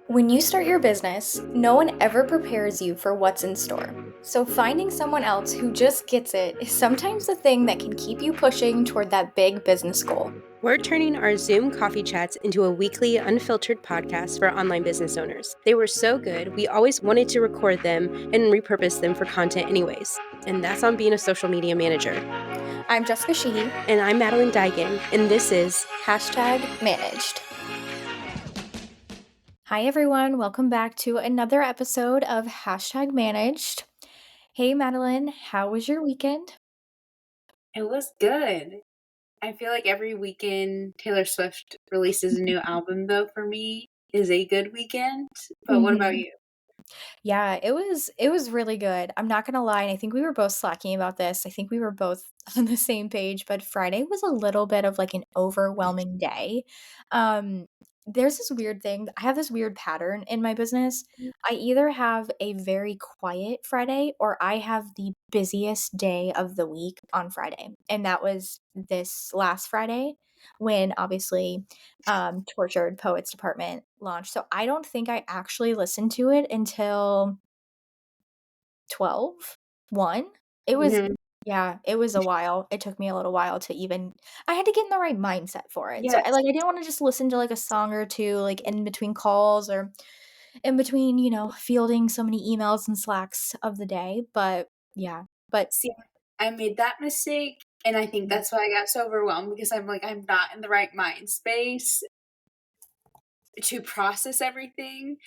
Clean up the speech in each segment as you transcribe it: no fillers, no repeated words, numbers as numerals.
When you start your business, no one ever prepares you for what's in store. So, finding someone else who just gets it is sometimes the thing that can keep you pushing toward that big business goal. We're turning our Zoom coffee chats into a weekly, unfiltered podcast for online business owners. They were so good, we always wanted to record them and repurpose them for content, anyways. And that's on being a social media manager. I'm Jessica Sheehy. And I'm Madeleine Digan, and this is #managed. Hi, everyone. Welcome back to another episode of #managed. Hey, Madeleine, how was your weekend? It was good. I feel like every weekend Taylor Swift releases a new album, though, for me, is a good weekend. But what about you? Yeah, it was really good. I'm not gonna lie, and I think we were both slacking about this. I think we were both on the same page, but Friday was a little bit of like an overwhelming day. Um, there's this weird thing. I have this weird pattern in my business. I either have a very quiet Friday or I have the busiest day of the week on Friday. And that was this last Friday when obviously Tortured Poets Department launched. So I don't think I actually listened to it until 12, 1. It was Mhm. yeah, it was a while. It took me a little while to even I had to get in the right mindset for it. So Yes. I didn't wanna just listen to, like, a song or 2, like, in between calls or in between, fielding so many emails and Slacks of the day, but yeah. But See, I made that mistake, and I think that's why I got so overwhelmed because I'm like, I'm not in the right mind space to process everything.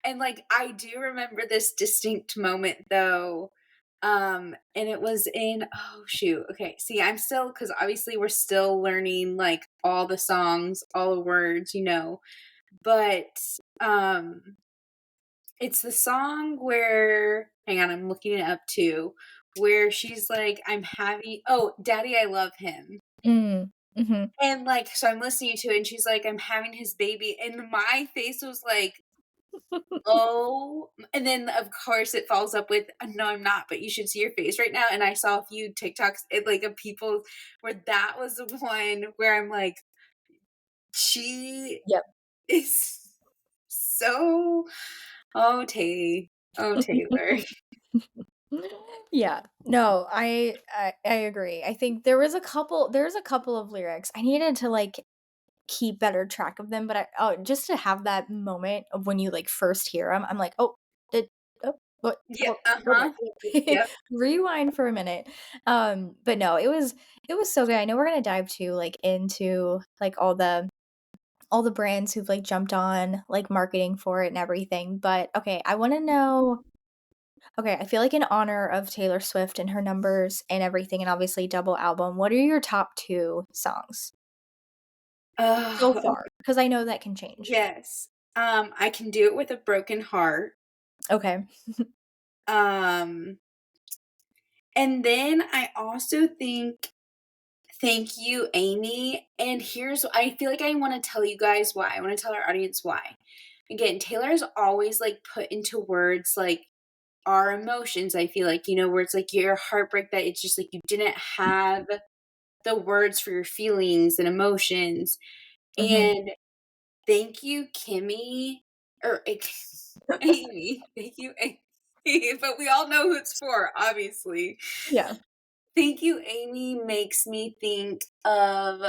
And, like, I do remember this distinct moment, though, and it was in oh, shoot, okay, see, I'm still because obviously we're still learning, like, all the songs, all the words, but, um, it's the song where hang on, I'm looking it up too, where she's like, "I'm having" oh, "Daddy, I love him." Mhm. And, like, so I'm listening to it, and she's like, "I'm having his baby," and my face was like, "Oh," and then, of course, it follows up with, "No, I'm not, but you should see your face right now," and I saw a few TikToks, of people where that was the one where I'm like, "She Yep. is so oh, Oh, Taylor." Yeah. No, I agree. I think there's a couple of lyrics. I needed to, like, keep better track of them, but just to have that moment of when you, like, first hear them, 'em, I'm like, "Oh, did oh, what? Yeah, Go back. uh-huh. Yep. Rewind for a minute." But no, it was so good. I know we're gonna dive too, like, into, like, all the brands who've, like, jumped on, like, marketing for it and everything, but, okay, I wanna know okay, I feel like in honor of Taylor Swift and her numbers and everything, and obviously double album, what are your top 2 songs so Oh, far? Because I know that can change. yes. I Can Do It With a Broken Heart. Okay. Um, and then I also think Thank You, Amy, and here's I feel like I wanna tell you guys why, I wanna tell our audience why. Again, Taylor's always, like, put into words, like, our emotions, I feel like, where it's, like, your heartbreak that it's just, like, you didn't have the words for your feelings and emotions, Mhm. and Thank You, Kimmy or Amy. Thank you, Amy, but we all know who it's for, obviously. Yeah. Thank You, Amy makes me think of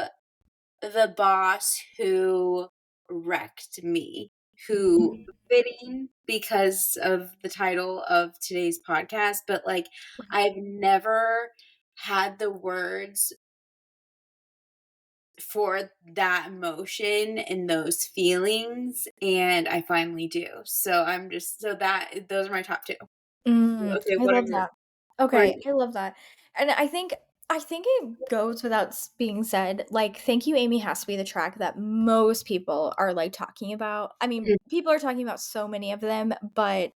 the boss who wrecked me, who Mhm. fitting because of the title of today's podcast, but, like, I've never had the words for that emotion and those feelings, and I finally do. So I'm just so that those are my top 2. Okay, I what are love yours? that. What are Okay, you I love that. And I think it goes without being said, like, Thank You, Amy has to be the track that most people are, like, talking about. I mean, Mm, people are talking about so many of them, but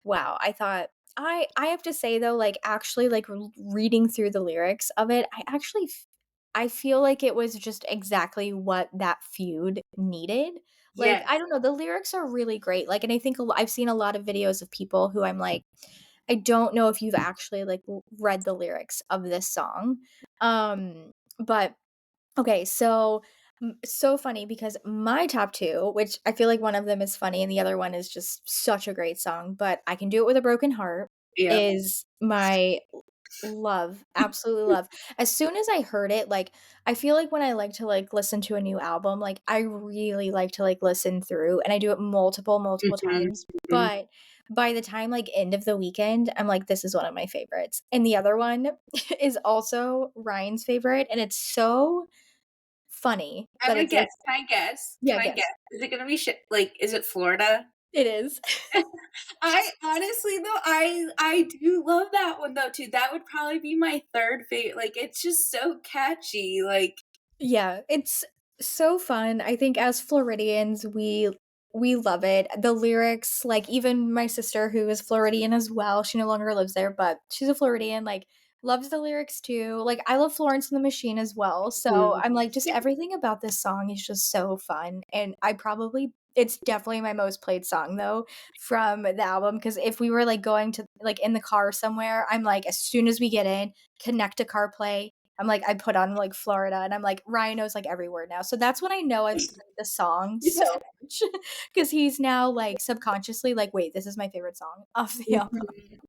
wow, I thought I have to say though, like, actually, like, reading through the lyrics of it, I feel like it was just exactly what that feud needed. Like, I yes. don't know, the lyrics are really great, like, and I think I've seen a lot of videos of people who I'm like, I don't know if you've actually, like, read the lyrics of this song. But okay, so So funny because my top 2, which I feel like one of them is funny and the other one is just such a great song, but I Can Do It With a Broken Heart Yeah. is my love, absolutely love. As soon as I heard it, like, I feel like when I like to, like, listen to a new album, like, I really like to, like, listen through, and I do it multiple Mhm, times, mhm. but by the time, like, end of the weekend, I'm like, "This is one of my favorites." And the other one is also Ryan's favorite, and it's so funny, I'm but gonna guess. it's Can I guess? yeah, Can I guess? guess. Is it gonna be like, is it Florida? It is. I honestly though, I do love that one though too. That would probably be my 3rd favorite. Like, it's just so catchy, like Yeah, it's so fun. I think as Floridians, we love it. The lyrics, like even my sister who is Floridian as well, she no longer lives there, but she's a Floridian, like loves the lyrics too. Like I love Florence and the Machine as well. So mhm. I'm like just Yeah, everything about this song is just so fun. And I probably it's definitely my most played song though from the album because if we were like going to like in the car somewhere, I'm like as soon as we get in, connect to CarPlay, I'm like, I put on like Florida and I'm like, Ryan knows like every word now. So that's when I know I've played the song so yeah. much because he's now like subconsciously like, wait, this is my favorite song off the album. Mhm.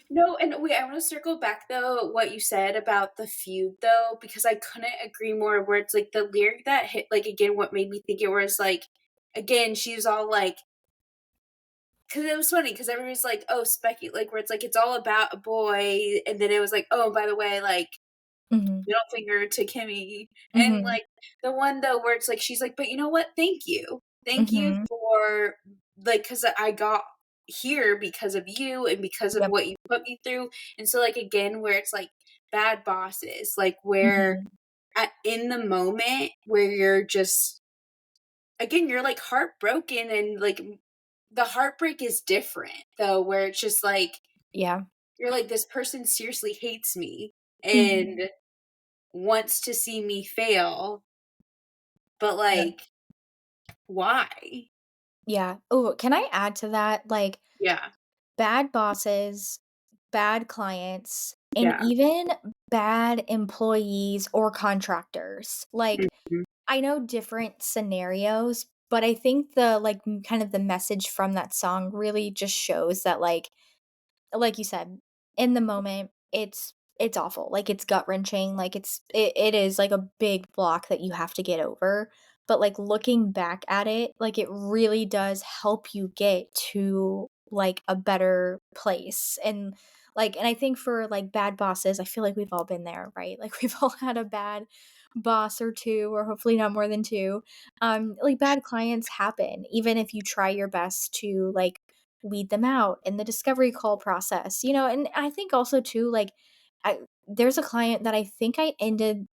No, and wait, I wanna circle back though, what you said about the feud though, because I couldn't agree more where it's like the lyric that hit like, again, what made me think it was like again, she was all like 'cause it was funny because everybody's like, "Oh, like, where it's like, it's all about a boy, and then it was like, "Oh, by the way, like, Mhm. middle finger to Kimmy," and, Mhm. like, the one, though, where it's like, she's like, "But you know what? Thank you. Thank you Mhm. for like, because I got here because of you and because of Yep. what you put me through," and so, like, again, where it's like bad bosses, like, where Mhm. in the moment where you're just again, you're, like, heartbroken and, like, the heartbreak is different, though, where it's just like, Yeah. you're like, "This person seriously hates me Mhm. and wants to see me fail, but, Yeah. like, why?" Yeah. Oh, can I add to that? Like Yeah, bad bosses, bad clients, and yeah. even bad employees or contractors. Like Mhm. I know different scenarios, but I think the, like, kind of the message from that song really just shows that, like you said, in the moment, it's awful, like, it's gut-wrenching, like, it is, like, a big block that you have to get over, but, like, looking back at it, like, it really does help you get to, like, a better place, and I think for, like, bad bosses, I feel like we've all been there, right? Like, we've all had a bad boss or 2 or hopefully not more than 2. Like, bad clients happen, even if you try your best to, like, weed them out in the discovery call process, and I think also too, like, there's a client that I think I ended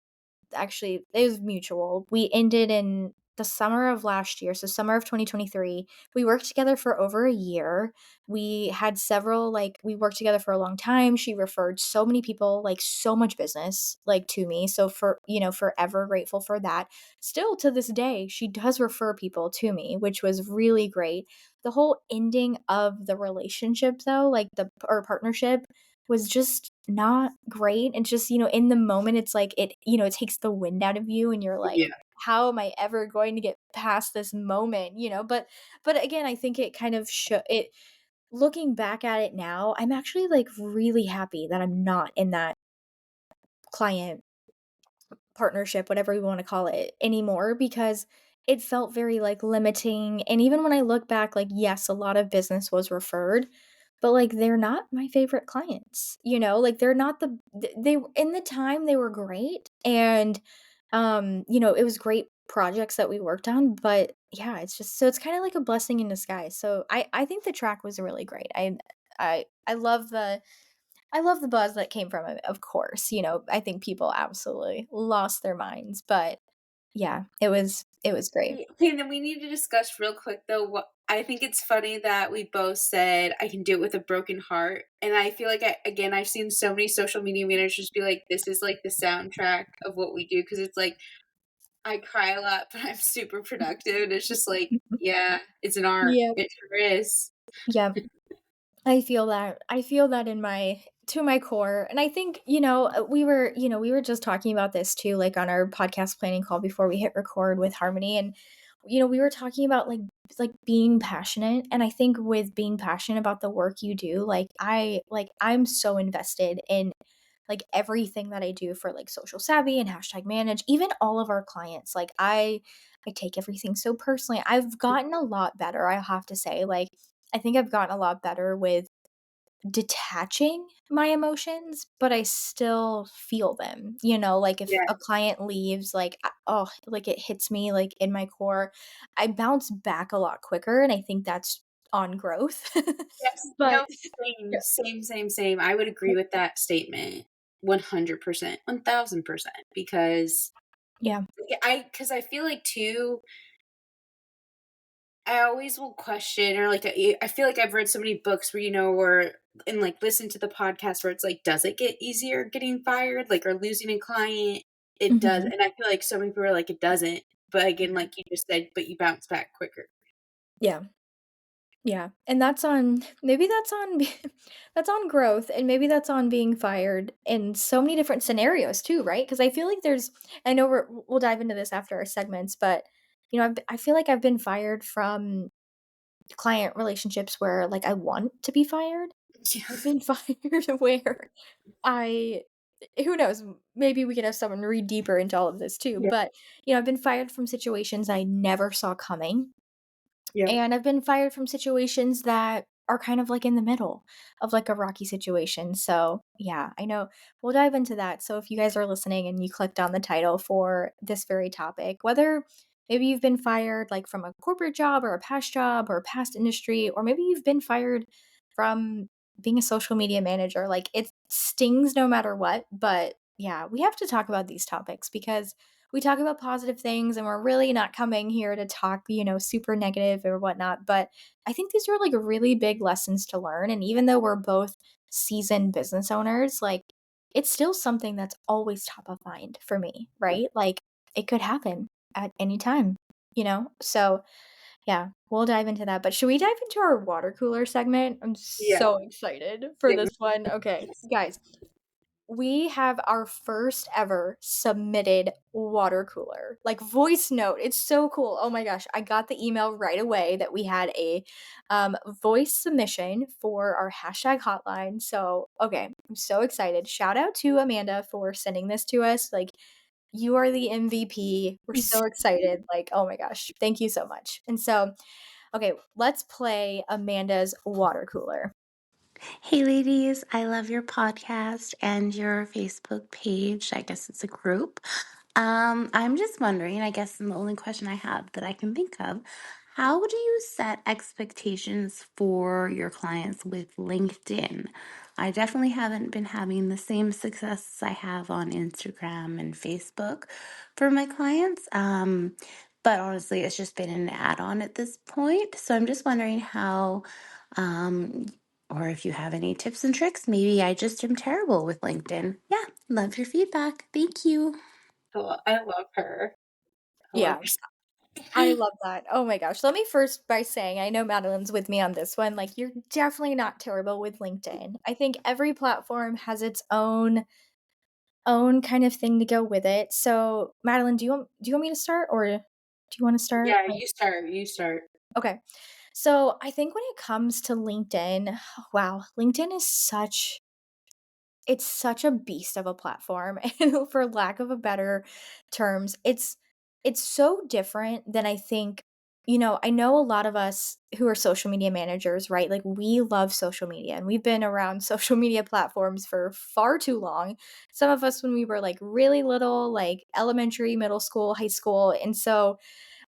actually, it was mutual. We ended in the summer of last year, so summer of 2023. We worked together for over a year. We had several we worked together for a long time. She referred so many people, like so much business like to me. So forever grateful for that. Still to this day, she does refer people to me, which was really great. The whole ending of the relationship though, like the or partnership was just not great, and just, in the moment, it's like it takes the wind out of you, and you're like, Yeah. "How am I ever going to get past this moment?" But again, I think it kind of it looking back at it now, I'm actually, like, really happy that I'm not in that client partnership, whatever you wanna call it, anymore because it felt very, like, limiting, and even when I look back, like, yes, a lot of business was referred, but, like, they're not my favorite clients, like, they're not they in the time, they were great, and, it was great projects that we worked on, but, yeah, it's just so it's kinda like a blessing in disguise, so I think the track was really great. I love the buzz that came from it, of course, I think people absolutely lost their minds, but yeah, it was great. Okay, then we need to discuss real quick though what I think it's funny that we both said I can do it with a broken heart. And I feel like again I've seen so many social media managers be like, this is like the soundtrack of what we do because it's like I cry a lot, but I'm super productive. And it's just like, yeah, it's an art. Yep, It sure is. yep. I feel that in my to my core. And I think, we were just talking about this too, like on our podcast planning call before we hit record with Harmony. And, we were talking about like being passionate. And I think with being passionate about the work you do, I'm so invested in like everything that I do for like social savvy and hashtag manage, even all of our clients. Like I take everything so personally. I've gotten a lot better, I have to say. Like I think I've gotten a lot better with detaching my emotions, but I still feel them. Like if Yeah. a client leaves, like it hits me like in my core. I bounce back a lot quicker, and I think that's on growth. Yes. But No, same. I would agree with that statement 100%, 1000%, because yeah. I feel like too, I always will question, or like I feel like I've read so many books where or and like listen to the podcast where it's like, does it get easier getting fired, like, or losing a client? It does, Mhm. and I feel like so many people are like, it doesn't. But again, like you just said, but you bounce back quicker. Yeah. Yeah, and that's on maybe that's on that's on growth, and maybe that's on being fired in so many different scenarios too, right? Because I feel like I know we'll dive into this after our segments, but I feel like I've been fired from client relationships where like I want to be fired. I've been fired where I who knows, maybe we could have someone read deeper into all of this too, Yeah. but I've been fired from situations I never saw coming, Yep. and I've been fired from situations that are kind of like in the middle of like a rocky situation. So, yeah, I know we'll dive into that. So, if you guys are listening and you clicked on the title for this very topic, whether maybe you've been fired like from a corporate job or a past job or a past industry, or maybe you've been fired from being a social media manager, like it stings no matter what. But yeah, we have to talk about these topics because we talk about positive things and we're really not coming here to talk, super negative or whatnot. But I think these are like really big lessons to learn. And even though we're both seasoned business owners, like it's still something that's always top of mind for me, right? Like it could happen at any time, So yeah, we'll dive into that. But should we dive into our water cooler segment? I'm Yeah. so excited for Same. this one. Okay, guys, we have our first ever submitted water cooler, like voice note. It's so cool. Oh my gosh. I got the email right away that we had a voice submission for our hashtag hotline. So, okay, I'm so excited. Shout out to Amanda for sending this to us. Like, you are the MVP. We're so excited. Like, oh my gosh. Thank you so much. And so, okay, let's play Amanda's water cooler. Hey, ladies, I love your podcast and your Facebook page. I guess it's a group. I'm just wondering, I guess the only question I have that I can think of, how do you set expectations for your clients with LinkedIn? I definitely haven't been having the same success I have on Instagram and Facebook for my clients. But honestly, it's just been an add-on at this point. So I'm just wondering how um, or if you have any tips and tricks. Maybe I just am terrible with LinkedIn. Yeah, love your feedback. Thank you. Oh, I love her. I love Yeah. I her. love that. Oh my gosh. Let me first by saying I know Madeline's with me on this one. Like you're definitely not terrible with LinkedIn. I think every platform has its own kind of thing to go with it. So, Madeline, do you want me to start or do you want to start? Yeah, you start. You start. Okay. So, I think when it comes to LinkedIn, wow, LinkedIn is such a beast of a platform, and for lack of a better terms, it's so different than I think. I know a lot of us who are social media managers, right? Like we love social media and we've been around social media platforms for far too long. Some of us when we were like really little, like elementary, middle school, high school, and so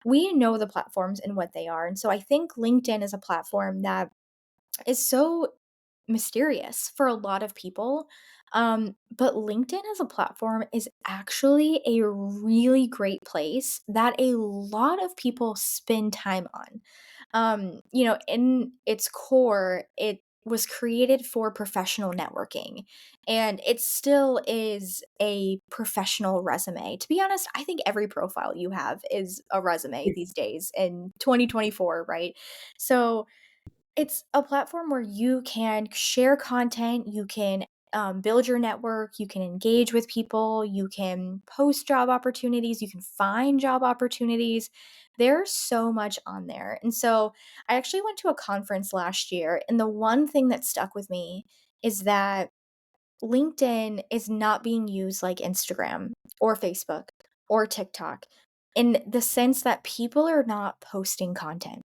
we know the platforms and what they are. And so I think LinkedIn is a platform that is so mysterious for a lot of people. But LinkedIn as a platform is actually a really great place that a lot of people spend time on. In its core, it was created for professional networking and it still is a professional resume. To be honest, I think every profile you have is a resume these days in 2024, right? So, it's a platform where you can share content, you can build your network, you can engage with people, you can post job opportunities, you can find job opportunities. There's so much on there. And so I actually went to a conference last year, and the one thing that stuck with me is that LinkedIn is not being used like Instagram or Facebook or TikTok, in the sense that people are not posting content.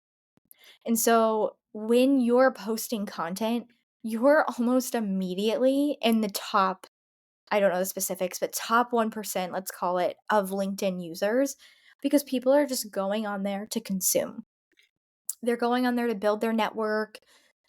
And so when you're posting content, you're almost immediately in the top, I don't know the specifics, but top 1%, let's call it, of LinkedIn users, because people are just going on there to consume. They're going on there to build their network,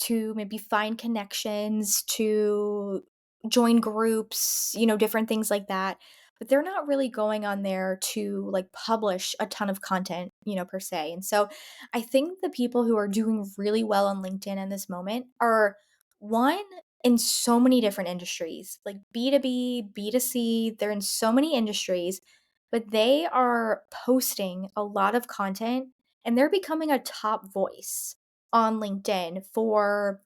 to maybe find connections, to join groups, different things like that. But they're not really going on there to like publish a ton of content, per se. And so I think the people who are doing really well on LinkedIn in this moment are, one, in so many different industries, like B2B, B2C, they're in so many industries, but they are posting a lot of content, and they're becoming a top voice on LinkedIn for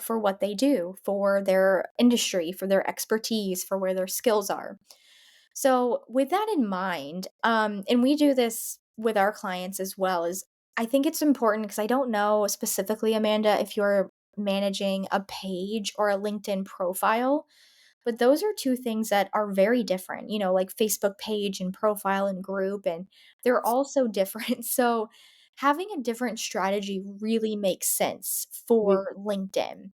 what they do, for their industry, for their expertise, for where their skills are. So with that in mind, and we do this with our clients as well, is I think it's important because I don't know specifically, Amanda, if you're managing a page or a LinkedIn profile, but those are two things that are very different, like Facebook page and profile and group, and they're all so different. So having a different strategy really makes sense Mhm. for LinkedIn.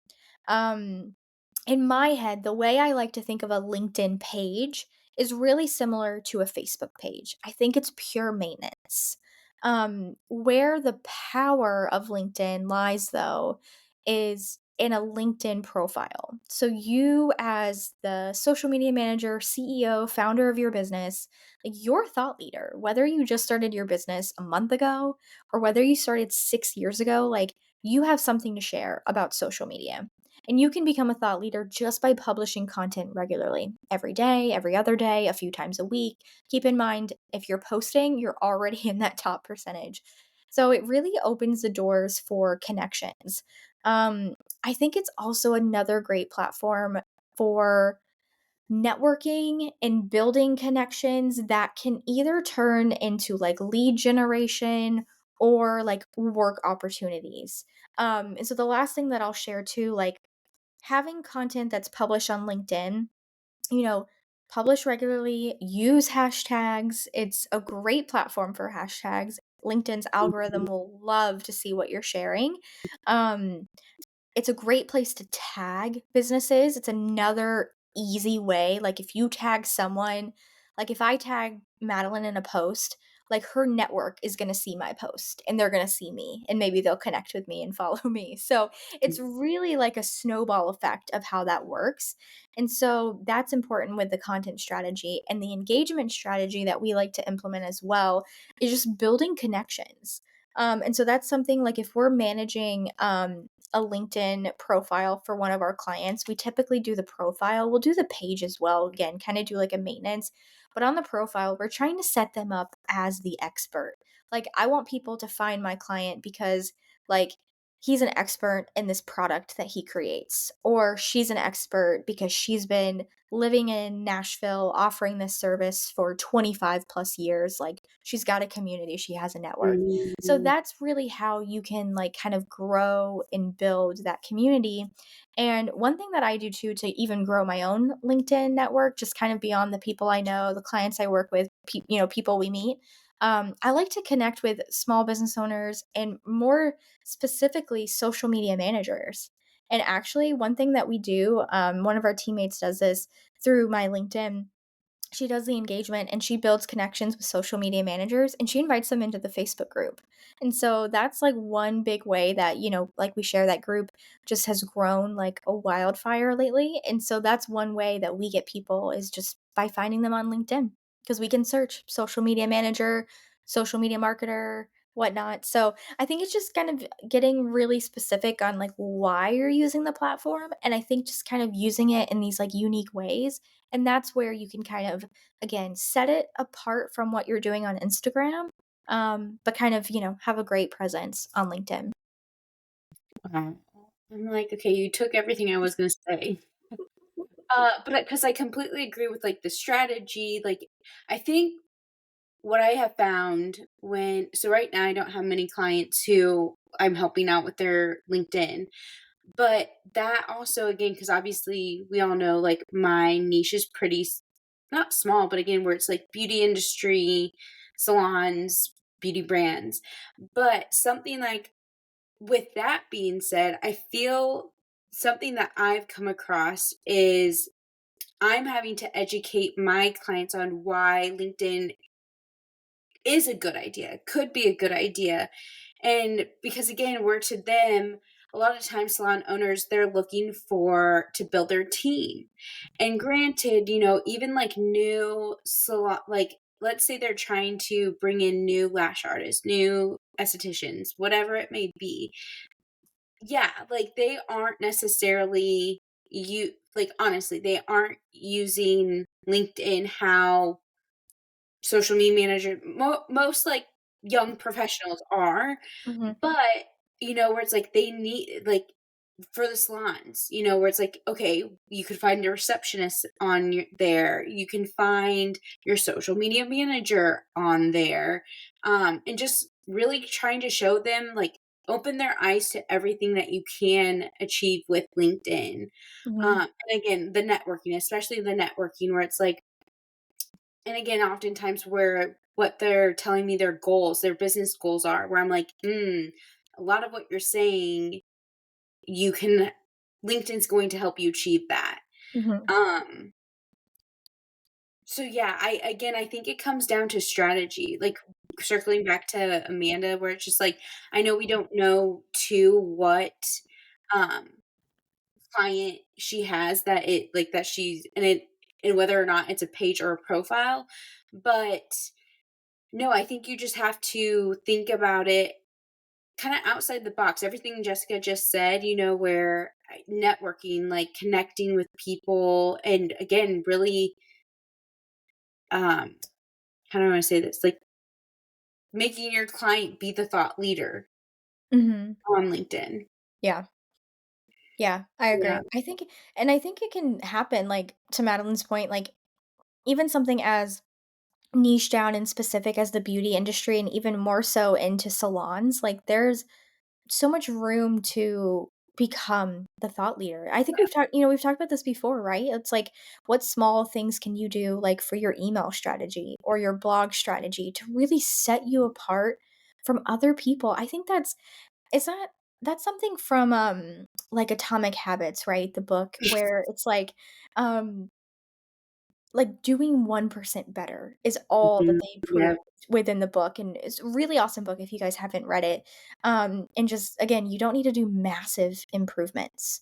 Um, in my head, the way I like to think of a LinkedIn page is really similar to a Facebook page. I think it's pure maintenance. Where the power of LinkedIn lies, though, is in a LinkedIn profile. So, you, as the social media manager, CEO, founder of your business, like your thought leader, whether you just started your business a month ago or whether you started 6 years ago, like you have something to share about social media. And you can become a thought leader just by publishing content regularly, every day, every other day, a few times a week. Keep in mind, if you're posting, you're already in that top percentage. So it really opens the doors for connections. Um, I think it's also another great platform for networking and building connections that can either turn into like lead generation or like work opportunities. And so the last thing that I'll share too, like having content that's published on LinkedIn, you know, publish regularly, use hashtags. It's a great platform for hashtags. LinkedIn's algorithm will love to see what you're sharing. Um, it's a great place to tag businesses. It's another easy way. Like if you tag someone, like if I tag Madeline in a post, like her network is going to see my post and they're going to see me and maybe they'll connect with me and follow me. So it's really like a snowball effect of how that works. And so that's important with the content strategy, and the engagement strategy that we like to implement as well is just building connections. And so that's something like if we're managing a LinkedIn profile for one of our clients, we typically do the profile. We'll do the page as well, again, kind of do like a maintenance. But on the profile, we're trying to set them up as the expert. Like, I want people to find my client because, like, he's an expert in this product that he creates, or she's an expert because she's been living in Nashville offering this service for 25 plus years. Like, she's got a community, she has a network. So Mhm. that's really how you can like kind of grow and build that community. And one thing that I do too to even grow my own LinkedIn network, just kind of beyond the people I know, the clients I work with, people we meet. I like to connect with small business owners and more specifically social media managers. And actually, one thing that we do, one of our teammates does this through my LinkedIn. She does the engagement and she builds connections with social media managers and she invites them into the Facebook group. And so that's like one big way that, like we share, that group just has grown like a wildfire lately. And so that's one way that we get people is just by finding them on LinkedIn, because we can search social media manager, social media marketer, whatnot. So I think it's just kind of getting really specific on like why you're using the platform. And I think just kind of using it in these like unique ways, and that's where you can kind of, again, set it apart from what you're doing on Instagram, but kind of, have a great presence on LinkedIn. Wow. I'm like, okay, you took everything I was gonna say. But because I completely agree with, like, the strategy, like, I think what I have found right now I don't have many clients who I'm helping out with their LinkedIn, but that also again, because obviously we all know, like, my niche is pretty not small, but again, where it's like beauty industry, salons, beauty brands. But something like with that being said, I feel something that I've come across is I'm having to educate my clients on why LinkedIn is a good idea, could be a good idea. And because again, we're to them, a lot of times salon owners, they're looking for to build their team. And granted, even like new salon, like let's say they're trying to bring in new lash artists, new estheticians, whatever it may be. Yeah, like they aren't necessarily like honestly, they aren't using LinkedIn how social media manager most like young professionals are, Mhm, but where it's like they need like for the salons, where it's like, okay, you could find a receptionist on there, you can find your social media manager on there, and just really trying to show them like open their eyes to everything that you can achieve with LinkedIn. mhm, And again, the networking, especially the networking where it's like, and again, oftentimes where what they're telling me their goals, their business goals are, where I'm like, a lot of what you're saying, you can LinkedIn's going to help you achieve that. mhm, Um, so yeah, I think it comes down to strategy. Like circling back to Amanda, where it's just like, I know we don't know to what um client she has that it like that she's and whether or not it's a page or a profile, but no, I think you just have to think about it kinda outside the box. Everything Jessica just said, where networking, like connecting with people, and again, really, um, how do I wanna say this? Like, making your client be the thought leader mhm. on LinkedIn. Yeah, yeah, I Yeah. agree. I think it can happen, like, to Madeline's point, like, even something as niche down and specific as the beauty industry and even more so into salons, like, there's so much room to become the thought leader. I think we've talked about this before, right? It's like, what small things can you do, like, for your email strategy or your blog strategy to really set you apart from other people? I think is that's something from, like, Atomic Habits, right? The book where it's like, doing 1% better is all that Mhm. they Yeah. prove within the book, and it's a really awesome book if you guys haven't read it. And just again, you don't need to do massive improvements.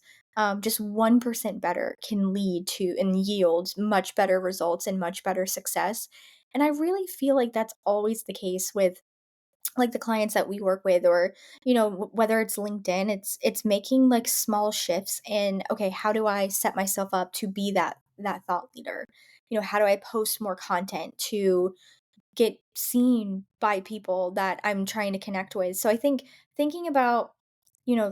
Just 1% better can lead to and yield much better results and much better success. And I really feel like that's always the case with like the clients that we work with, or whether it's LinkedIn, it's making like small shifts in, okay, how do I set myself up to be that thought leader? How do I post more content to get seen by people that I'm trying to connect with? So I think thinking about,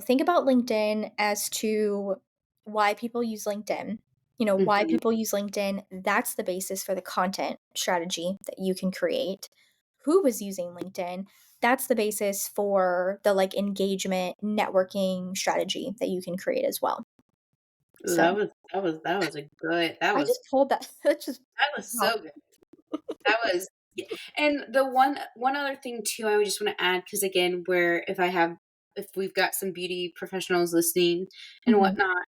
think about LinkedIn as to why people use LinkedIn. Why Mhm. people use LinkedIn, that's the basis for the content strategy that you can create. Who was using LinkedIn, that's the basis for the like engagement networking strategy that you can create as well. Ooh, So that was a good that I was just pulled that. That just that was wow. so good. That was yeah, and the one other thing too, I would just wanna add, because again, where if we've got some beauty professionals listening and Mhm, whatnot,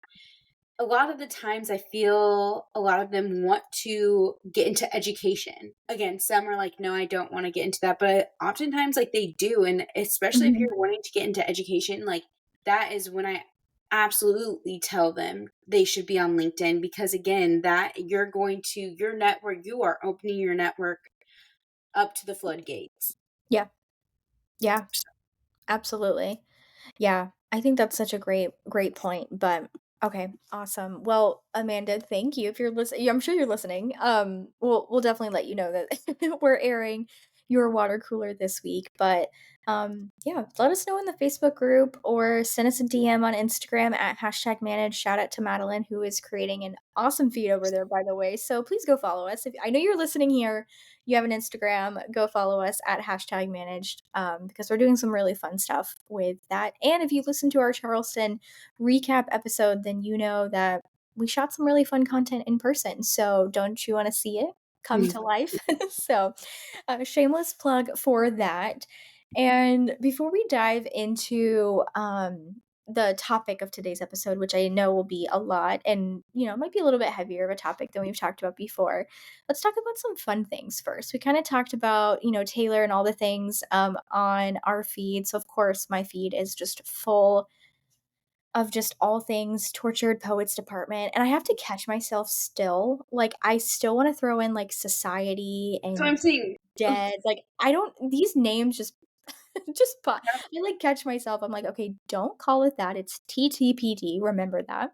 a lot of the times I feel a lot of them want to get into education. Again, some are like, "No, I don't wanna get into that," but oftentimes, like, they do, and especially if mhm. you're wanting to get into education, like, that is when I absolutely tell them they should be on LinkedIn, because again, that you're going to your network, you are opening your network up to the floodgates. Yeah, yeah, absolutely. Yeah, I think that's such a great point, but okay, awesome. Well, Amanda, thank you if you're listening. I'm sure you're listening. We'll definitely let you know that we're airing, your water cooler this week. But yeah, let us know in the Facebook group or send us a DM on Instagram at hashtag manage. Shout out to Madeline, who is creating an awesome feed over there, by the way. So please go follow us. If I know you're listening here, you have an Instagram, go follow us at hashtag managed, because we're doing some really fun stuff with that. And if you listen to our Charleston recap episode, then you know that we shot some really fun content in person. So don't you want to see it come to life? So, shameless plug for that. And before we dive into the topic of today's episode, which I know will be a lot and, might be a little bit heavier of a topic than we've talked about before, let's talk about some fun things first. We kind of talked about, Taylor and all the things on our feed. So, of course, my feed is just full of just all things Tortured Poets Department, and I have to catch myself still. Like, I still wanna throw in, like, Society So and I'm saying, oh, Dead, like, I don't these names just just pop I, like, catch myself, I'm like, "Okay, don't call it that, it's TTPD, remember that."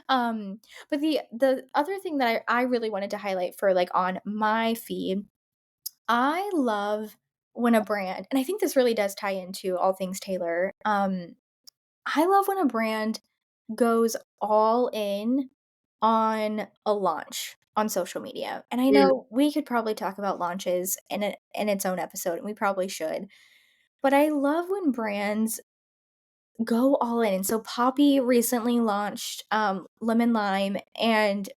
But the other thing that I really wanted to highlight for, like, on my feed, I love when a brand and I think this really does tie into all things Taylor, I love when a brand goes all in on a launch on social media. And I mm, know we could probably talk about launches in its own episode, and we probably should. But I love when brands go all in. And so Poppy recently launched Lemon Lime, and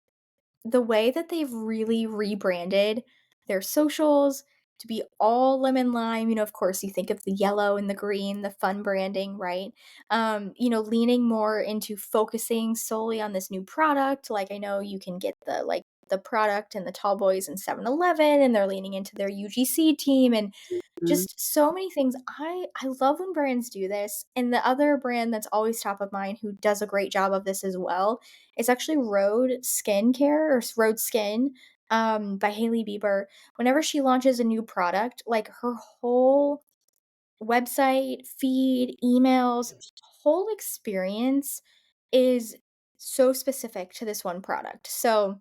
the way that they've really rebranded their socials to be all lemon lime, of course, you think of the yellow and the green, the fun branding, right? Leaning more into focusing solely on this new product. Like, I know you can get the product and the tall boys in 7-Eleven, and they're leaning into their UGC team and mm, just so many things. I love when brands do this, and the other brand that's always top of mind who does a great job of this as well is actually Rhode Skincare or Rhode Skin, by Hailey Bieber. Whenever she launches a new product, like, her whole website, feed, emails, whole experience is so specific to this one product. So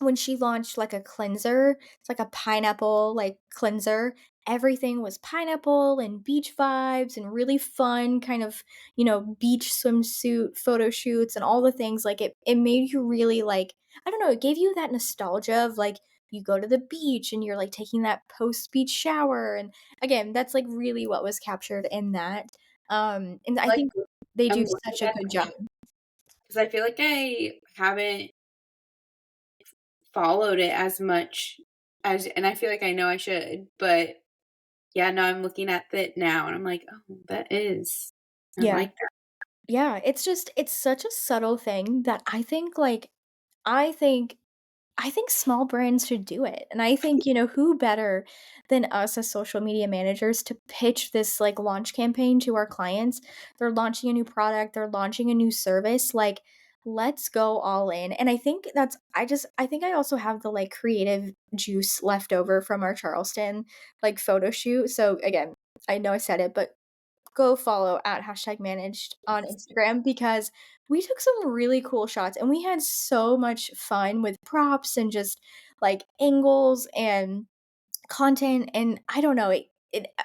when she launched, like, a cleanser, it's like a pineapple, like, cleanser, everything was pineapple and beach vibes and really fun kind of, beach swimsuit photo shoots and all the things, like, it made you really, like, I don't know, it gave you that nostalgia of, like, you go to the beach and you're, like, taking that post-beach shower, and again, that's, like, really what was captured in that, and I like, think they I'm do looking such a at good job. it because I feel like I haven't followed it as much and I feel like I know I should, but yeah, no, I'm looking at it now and I'm like, "Oh, that is I Yeah. like that." Yeah, it's such a subtle thing that I think I think small brands should do it. And I think, who better than us as social media managers to pitch this, like, launch campaign to our clients? They're launching a new product, they're launching a new service, like, let's go all in. And I think I think I also have the, like, creative juice left over from our Charleston, like, photo shoot. So again, I know I said it, but go follow at hashtag managed on Instagram because we took some really cool shots and we had so much fun with props and just, like, angles and content, and I don't know, it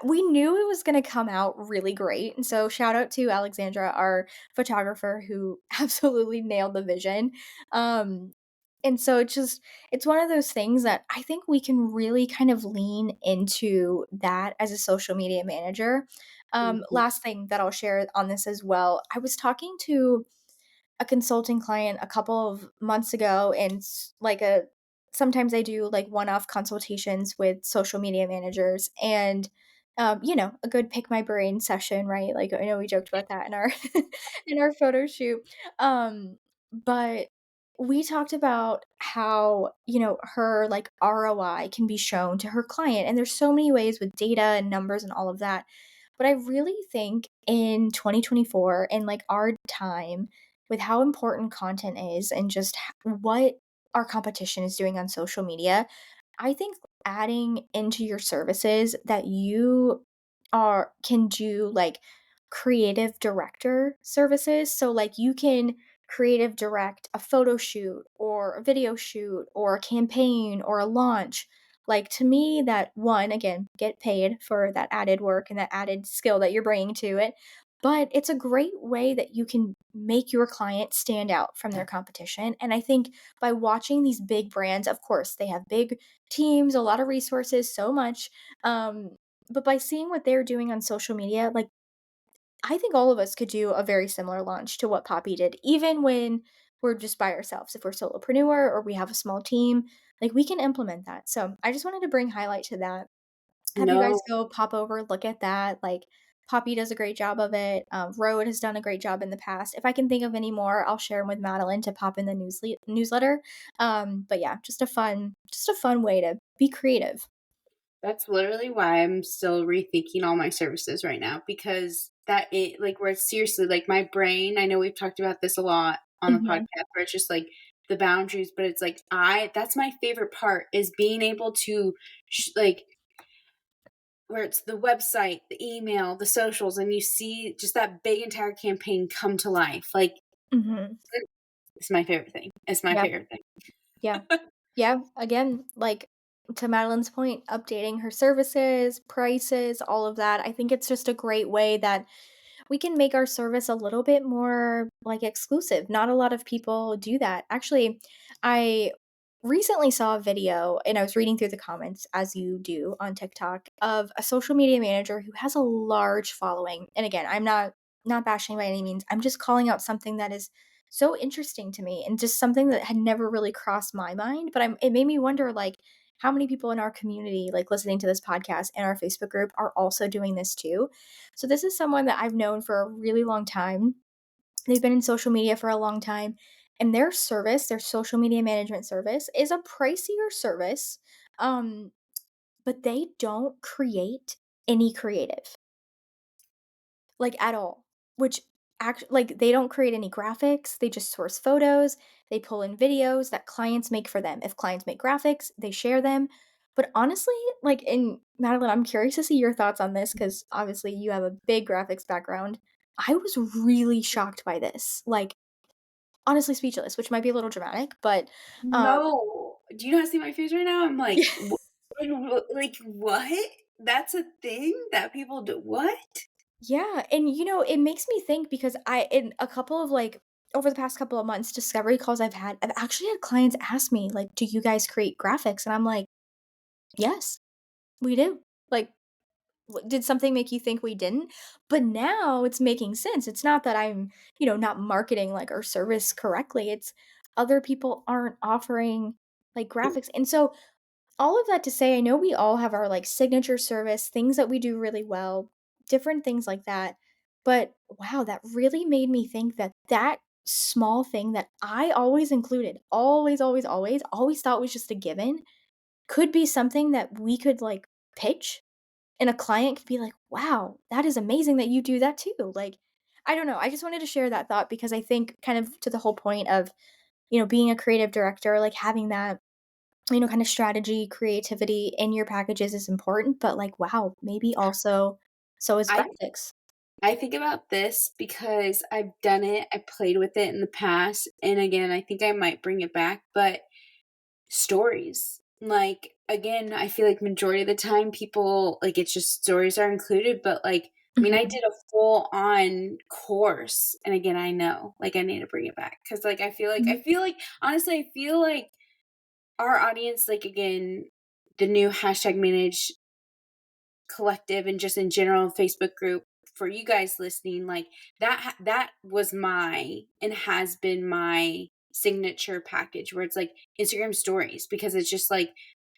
we knew it was gonna come out really great, and so shout out to Alexandra, our photographer, who absolutely nailed the vision, and so it's one of those things that I think we can really kind of lean into that as a social media manager. Mhm. Last thing that I'll share on this as well, I was talking to a consulting client a couple of months ago, and like a sometimes I do, like, one-off consultations with social media managers, and a good pick my brain session, right? Like, I know we joked about that in our in our photo shoot. But we talked about how, her, like, ROI can be shown to her client, and there's so many ways with data and numbers and all of that. But I really think in 2024, in, like, our time, with how important content is and just what our competition is doing on social media, I think adding into your services that you are can do, like, creative director services. So, like, you can creative direct a photo shoot or a video shoot or a campaign or a launch. Like, to me, that one, again, get paid for that added work and that added skill that you're bringing to it, but it's a great way that you can make your client stand out from their competition. And I think by watching these big brands, of course, they have big teams, a lot of resources, so much. Um, but by seeing what they're doing on social media, like, I think all of us could do a very similar launch to what Poppy did, even when we're just by ourselves. If we're solopreneur or we have a small team, like, we can implement that. So I just wanted to bring highlight to that. Have you guys No, go pop over, look at that. Like, Poppy does a great job of it. Road has done a great job in the past. If I can think of any more, I'll share them with Madeline to pop in the newsletter. But yeah, just a fun way to be creative. that's literally why I'm still rethinking all my services right now, because that it like where it's seriously like my brain, I know we've talked about this a lot on the Hmm. podcast where it's just like the boundaries, but it's like that's my favorite part is being able to like where it's the website, the email, the socials, and you see just that big entire campaign come to life. Like Hmm. it's my favorite thing. It's my Yeah. favorite thing. Yeah. Yeah, again, like, to Madeline's point, updating her services, prices, all of that. I think it's just a great way that we can make our service a little bit more, like, exclusive. Not a lot of people do that. Actually, I recently saw a video and I was reading through the comments, as you do on TikTok, of a social media manager who has a large following. And again, I'm not bashing by any means. I'm just calling out something that is so interesting to me and just something that had never really crossed my mind, but it made me wonder, like, how many people in our community, like, listening to this podcast and our Facebook group are also doing this too. So this is someone that I've known for a really long time. They've been in social media for a long time, and their service, their social media management service, is a pricier service, um, but they don't create any creative, like, at all, which like, they don't create any graphics, they just source photos, they pull in videos that clients make for them. If clients make graphics, they share them. But honestly, like, in Madeline, I'm curious to see your thoughts on this because obviously you have a big graphics background. I was really shocked by this, like, honestly speechless, which might be a little dramatic, but, um No. Do you not see my face right now? I'm like, like what? That's a thing that people do. What? Yeah, and, it makes me think because in a couple of, like, over the past couple of months, discovery calls I've actually had clients ask me, like, "Do you guys create graphics?" And I'm like, "Yes, we do." Like, did something make you think we didn't? But now it's making sense. It's not that I'm, not marketing, like, our service correctly. It's other people aren't offering, like, graphics. And so all of that to say, I know we all have our, like, signature service, things that we do really well, different things like that. But wow, that really made me think that that small thing that I always included, always, always, always thought was just a given, could be something that we could, like, pitch, and a client could be like, "Wow, that is amazing that you do that too." Like, I don't know. I just wanted to share that thought because I think kind of to the whole point of, being a creative director, like, having that, kind of strategy, creativity in your packages is important, but, like, wow, maybe also so is I graphics. I think about this because I've done it. I played with it in the past, and again, I think I might bring it back, but stories. Like again, I feel like majority of the time people like it's just stories are included, but like I mean, I Mhm, did a full on course, and again, I know like I need to bring it back because like I mhm, feel like honestly, I feel like our audience, like again, the new hashtag manage collective and just in general Facebook group for you guys listening, like that was my and has been my signature package where it's like Instagram stories because it's just like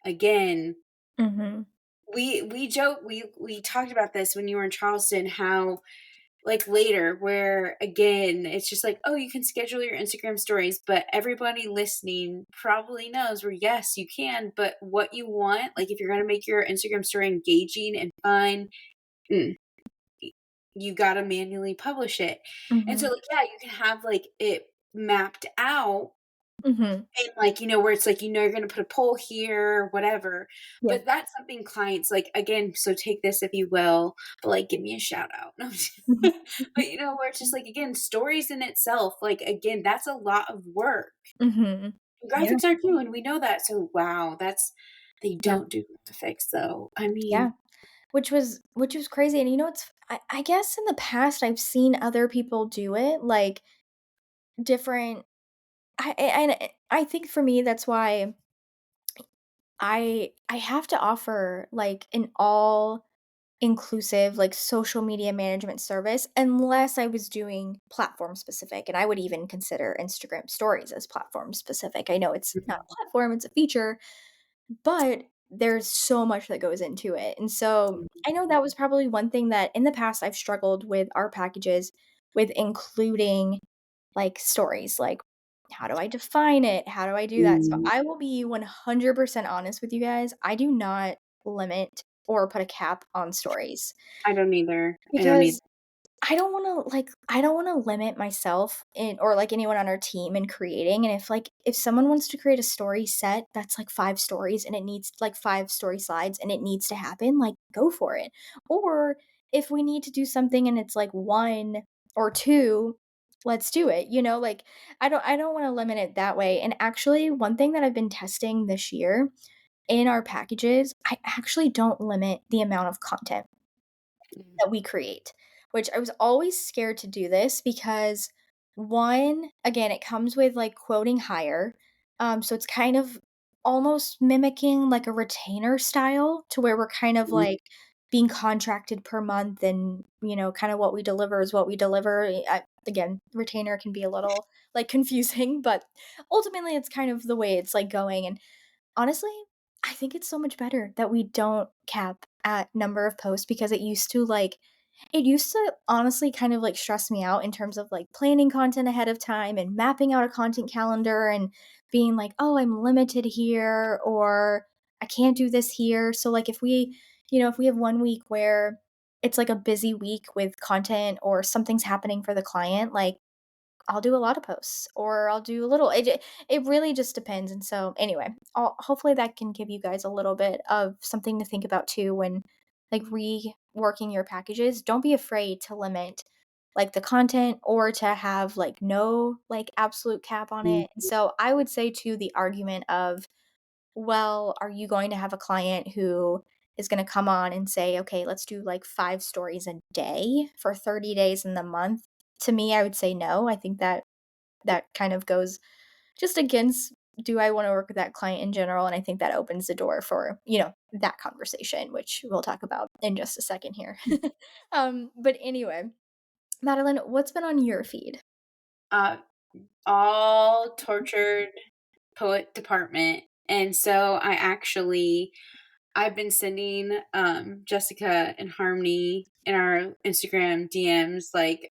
again mhm, we joke we talked about this when you were in Charleston how like later where again it's just like oh you can schedule your Instagram stories but everybody listening probably knows where yes you can but what you want like if you're going to make your Instagram story engaging and fun mm, you got to manually publish it and so mhm, like yeah you can have like it mapped out mhm. and like where it's like you're going to put a poll here or whatever Yeah. but that's something clients like again so take this if you will but like give me a shout out no, Mhm, but where it's just like again stories in itself like again that's a lot of work mhm. Yeah. graphics are too and we know that so wow They Yeah. don't do graphics though. I mean, Yeah. Which was crazy, and, it's I guess in the past, I've seen other people do it, like, different I think for me, that's why I have to offer, like, an all inclusive, like, social media management service unless I was doing platform specific, and I would even consider Instagram Stories as platform specific. I know it's not a platform, it's a feature, but there's so much that goes into it, and so I know that was probably one thing that in the past I've struggled with our packages with including, like, stories, like, how do I define it? How do I do that? So mm, I will be 100% honest with you guys, I do not limit or put a cap on stories I don't either. I don't either. because I don't wanna limit myself or, like, anyone on our team in creating, and if someone wants to create a story set that's, like, 5 stories and it needs like, 5 story slides and it needs to happen, like, go for it. Or if we need to do something and it's, like, 1 or 2, let's do it, like, I don't wanna limit it that way, and actually, one thing that I've been testing this year in our packages, I actually don't limit the amount of content Mm, that we create, which I was always scared to do this because one, again, it comes with like quoting higher. So it's kind of almost mimicking like a retainer style to where we're kind of mm. like being contracted per month and, kind of what we deliver is what we deliver. Again, retainer can be a little like confusing, but ultimately it's kind of the way it's like going. And honestly, I think it's so much better that we don't cap at number of posts because it used to honestly kind of like stress me out in terms of like planning content ahead of time and mapping out a content calendar and being like, "Oh, I'm limited here," or "I can't do this here." So like if we have 1 week where it's like a busy week with content or something's happening for the client, like I'll do a lot of posts or I'll do a little. It really just depends. And so anyway, hopefully that can give you guys a little bit of something to think about too when like reworking your packages. Don't be afraid to limit like the content or to have like no like absolute cap on it. And so I would say to the argument of, well, are you going to have a client who is going to come on and say, okay, let's do like 5 stories a day for 30 days in the month? To me, I would say no. I think that kind of goes just against, do I want to work with that client in general? And I think that opens the door for, that conversation, which we'll talk about in just a second here. But anyway, Madeline, what's been on your feed? Uh, all tortured poet department. And so I've been sending Jessica and Harmony in our Instagram DMs like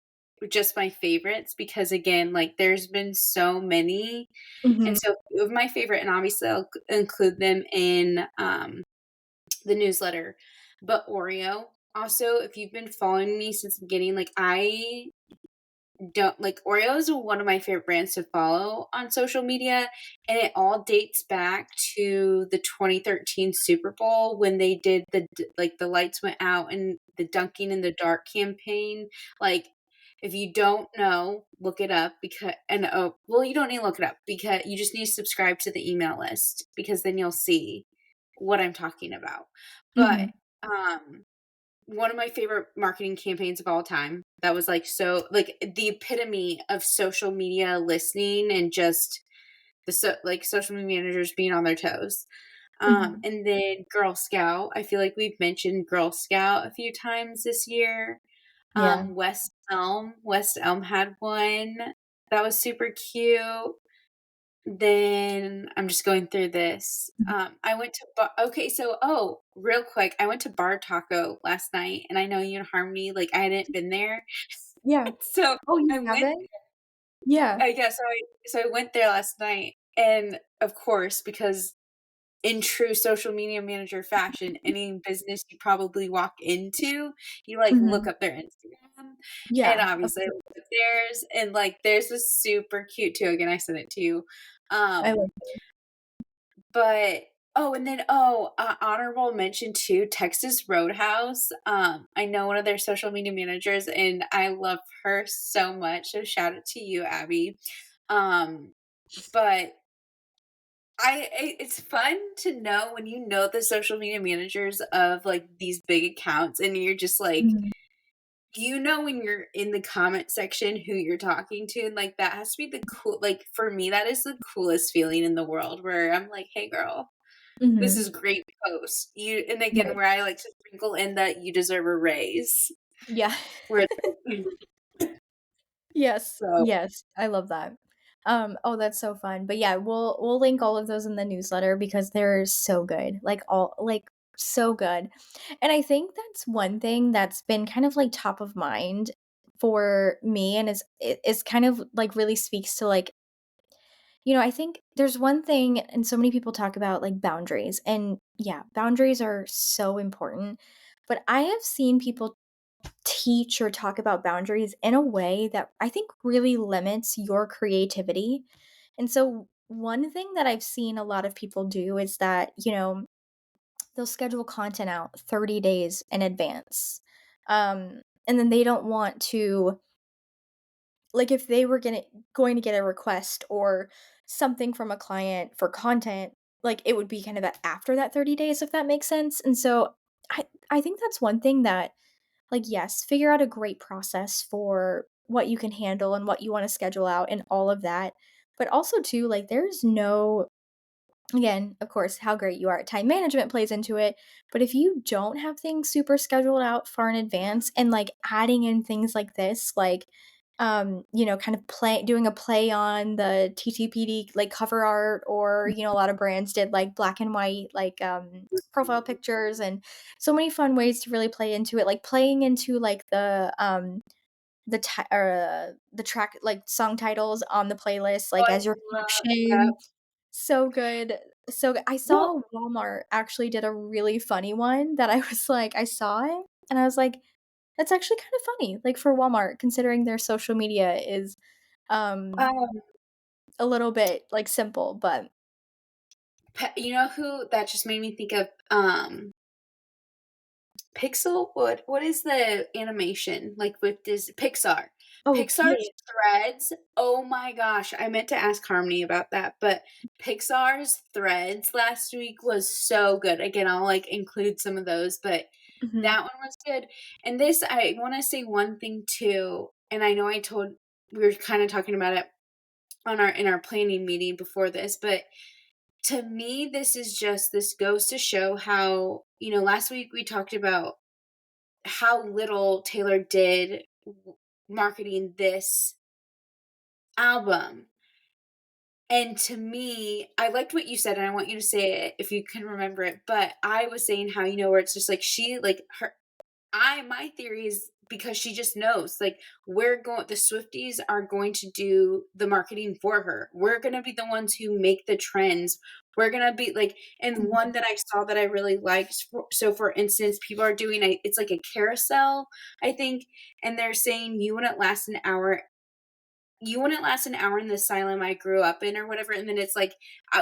just my favorites because again, like there's been so many. And Mhm. so a few of my favorite, and obviously I'll include them in the newsletter. But Oreo, also, if you've been following me since the beginning, like I don't like Oreo is one of my favorite brands to follow on social media, and it all dates back to the 2013 Super Bowl when they did like the lights went out and the dunking in the dark campaign. Like if you don't know, look it up because and oh well you don't need to look it up because you just need to subscribe to the email list because then you'll see what I'm talking about. But Mhm. um one of my favorite marketing campaigns of all time. That was like so like the epitome of social media listening and just like social media managers being on their toes. Mhm. And then Girl Scout. I feel like we've mentioned Girl Scout a few times this year. Yeah. West Elm had one that was super cute. Then I'm just going through this. Mhm. I went to okay, so real quick, I went to Bar Taco last night, and I know you and Harmony, like I hadn't been there, Yeah. so Oh, you I went. haven't? Yeah. I guess so I went there last night, and of course, because in true social media manager fashion, any business you probably walk into, you like look Mhm. up their Instagram, and Yeah, of obviously I course. looked at theirs, and like theirs was super cute too. Again, I sent it to you. I love Um, it. But and then honorable mention too, Texas Roadhouse. I know one of their social media managers, and I love her so much. So shout out to you, Abby. Um, but it's fun to know when you know the social media managers of, like, these big accounts, and you're just like, Mhm. you know when you're in the comment section who you're talking to, and, like, that has to be the cool like, for me, that is the coolest feeling in the world where I'm like, "Hey, girl, this Mhm. is great post." You and again, Right. where I like to sprinkle in that you deserve a raise, Yeah. where it's like Yes, so, yes, I love that. Oh, that's so fun. But yeah, we'll link all of those in the newsletter because they're so good. So good. And I think that's one thing that's been kind of like top of mind for me and is kind of like really speaks to like, I think there's one thing and so many people talk about like boundaries. And yeah, boundaries are so important. But I have seen people teach or talk about boundaries in a way that I think really limits your creativity. And so, one thing that I've seen a lot of people do is that, they'll schedule content out 30 days in advance. And then they don't want to, like, if they were going to get a request or something from a client for content, like, it would be kind of after that 30 days, if that makes sense. And so, I think that's one thing that like, yes, figure out a great process for what you can handle and what you wanna schedule out and all of that. But also too, like, there's no again, of course, how great you are at time management plays into it, but if you don't have things super scheduled out far in advance and, like, adding in things like this, like, kind of doing a play on the TTPD, like, cover art or, a lot of brands did, like, black and white, like, profile pictures and so many fun ways to really play into it, like, playing into, like, the track like, song titles on the playlist, oh, like, I as your love that. caption. So good. So good. I Well, saw Walmart actually did a really funny one that I was like I saw it, and I was like, "That's actually kinda funny," like, for Walmart, considering their social media is, um, um, a little bit, like, simple, but you know who that just made me think of, Pixel? What is the animation, like, with this Pixar. oh, yeah, Pixar's Threads, oh my gosh, I meant to ask Harmony about that, but Pixar's Threads last week was so good. Again, I'll, like, include some of those, but mhm, that one was good. And this I wanna say one thing too, and I know we were kinda talking about it on our planning meeting before this, but to me, this goes to show how, last week we talked about how little Taylor did marketing this album. And to me, I liked what you said, and I want you to say it if you can remember it. But I was saying how, where it's just like my theory is because she just knows, like, the Swifties are going to do the marketing for her. We're going to be the ones who make the trends. We're going to be like, and mhm, one that I saw that I really liked. So, for instance, people are doing it's like a carousel, I think, and they're saying, You wouldn't last an hour in the asylum I grew up in, or whatever. And then it's like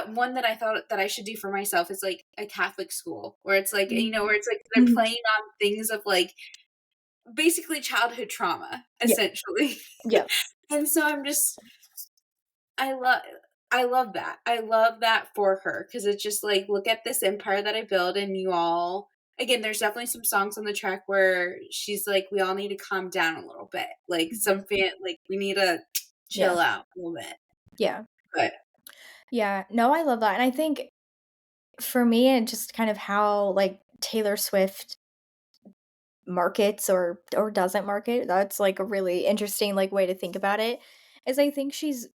one that I thought that I should do for myself is like a Catholic school, where it's like, mhm, where it's like they're mhm, playing on things of like basically childhood trauma, yeah, essentially. yeah, And so I love I love that. I love that for her because it's just like, look at this empire that I built, and you all again, there's definitely some songs on the track where she's like, we all need to calm down a little bit. Like mhm, like we need to yeah, chill out a little bit. yeah, But yeah. No, I love that, and I think for me and just kind of how, like, Taylor Swift markets or doesn't market, that's, like, a really interesting, like, way to think about it, is I think she's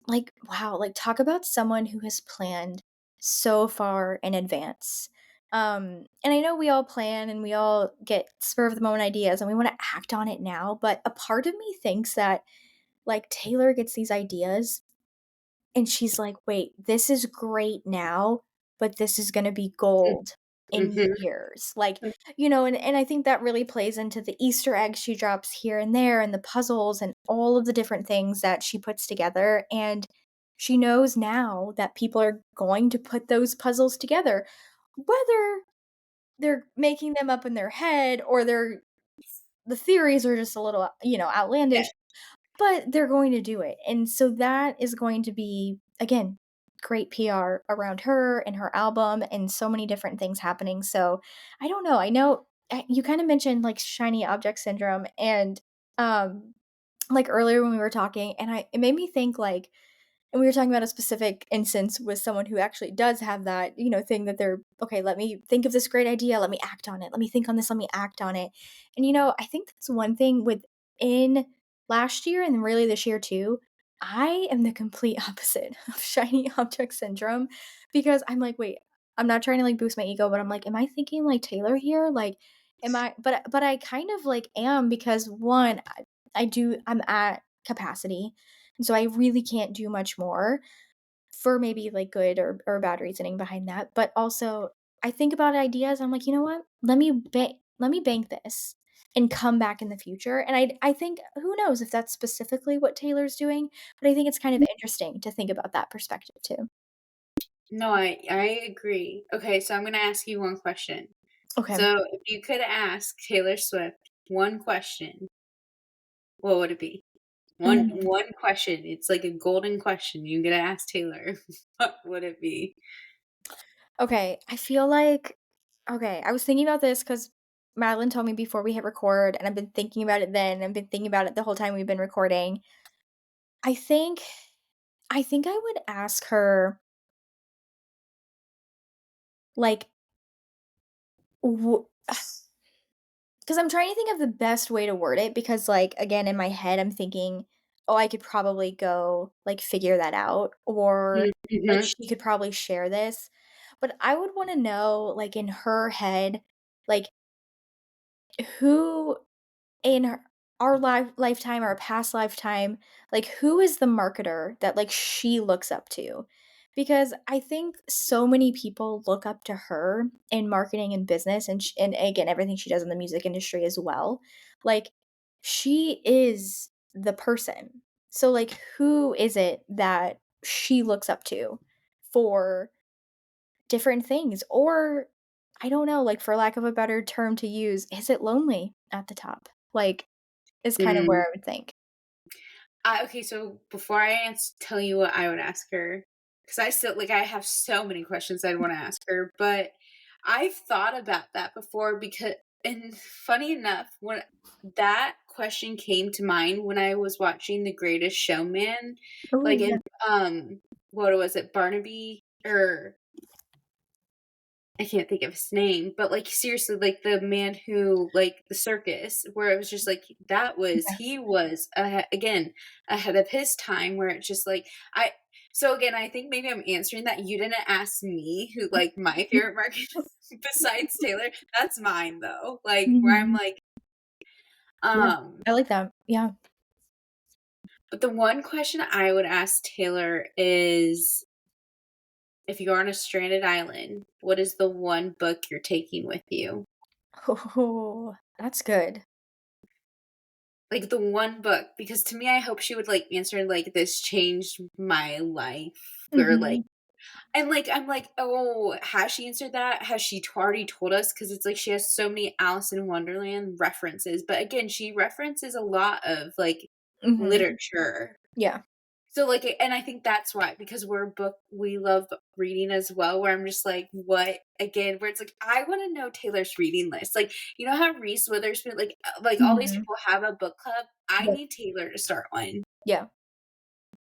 like, wow, like, talk about someone who has planned so far in advance. And I know we all plan and we all get spur of the moment ideas and we wanna act on it now, but a part of me thinks that, like, Taylor gets these ideas and she's like, "Wait, this is great now, but this is gonna be gold in mhm, years." Like, and I think that really plays into the Easter eggs she drops here and there and the puzzles and all of the different things that she puts together, and she knows now that people are going to put those puzzles together, whether they're making them up in their head or the theories are just a little, yeah, outlandish, but they're going to do it, and so that is going to be, again, great PR around her and her album and so many different things happening. So I don't know. I know you kind of mentioned like shiny object syndrome and um like earlier when we were talking and it made me think like and we were talking about a specific instance with someone who actually does have that, thing that they're, "Okay, let me think of this great idea, let me act on it. Let me think on this, let me act on it." And, I think that's one thing within last year and really this year too, I am the complete opposite of shiny object syndrome because I'm like, "Wait, I'm not trying to, like, boost my ego, but I'm like, am I thinking like Taylor here? Like, am I" but I kind of, like, am because 1, I'm at capacity and so I really can't do much more for maybe like good or bad reasoning behind that. But also I think about ideas. I'm like, you know what? Let me bank this and come back in the future. And I think who knows if that's specifically what Taylor's doing, but I think it's kind of interesting to think about that perspective too. No, I agree. Okay, so I'm gonna ask you one question. Okay. So if you could ask Taylor Swift one question, what would it be? Mm. One question. It's like a golden question. You get to ask Taylor. What would it be? Okay. I feel like okay, I was thinking about this because Madeline told me before we hit record, and I've been thinking about it then. I've been thinking about it the whole time we've been recording. I think I think I would ask her, like, because 'cause I'm trying to think of the best way to word it because, like, again, in my head, I'm thinking, "Oh, I could probably go, like, figure that out," or, like, Mhm. she could probably share this. But I would wanna know, like, in her head, like, who in our lifetime, our past lifetime, like, who is the marketer that, like, she looks up to? Because I think so many people look up to her in marketing and business, and again, everything she does in the music industry as well. Like, she is the person. So, like, who is it that she looks up to for different things? Or, I don't know, like, for lack of a better term to use, is it lonely at the top? Like, is kind of where Mm. I would think. Okay, so before I tell you what I would ask her, because I still like I have so many questions I'd want to ask her, but I've thought about that before because, and funny enough, when that question came to mind when I was watching The Greatest Showman, Oh, like in yeah. what was it, Barnaby or I can't think of his name, but, like, seriously, like, the man who like, the circus, where it was just like, Yeah. he was again, ahead of his time, where it's just like, I so again, I think maybe I'm answering that you didn't ask me who, like, my favorite market besides Taylor. That's mine, though, like, where I'm Mhm. like, Yeah. um I like that. Yeah. but the one question I would ask Taylor is, if you're on a stranded island, what is the one book you're taking with you? Oh, that's good. Like, the one book, because to me, I hope she would, like, answer, like, "This changed my life," or, like Mhm. and, like, I'm like, "Oh, has she answered that? Has she already told us?" Because it's like she has so many Alice in Wonderland references, but again, she references a lot of, like, Mhm. literature. Yeah. So, like, and I think that's why, because we love reading as well, where I'm just like, what again, where it's like, I wanna know Taylor's reading list. Like, you know how Reese Witherspoon, like all these Mhm. people have a book club? I Yep. need Taylor to start one. Yeah.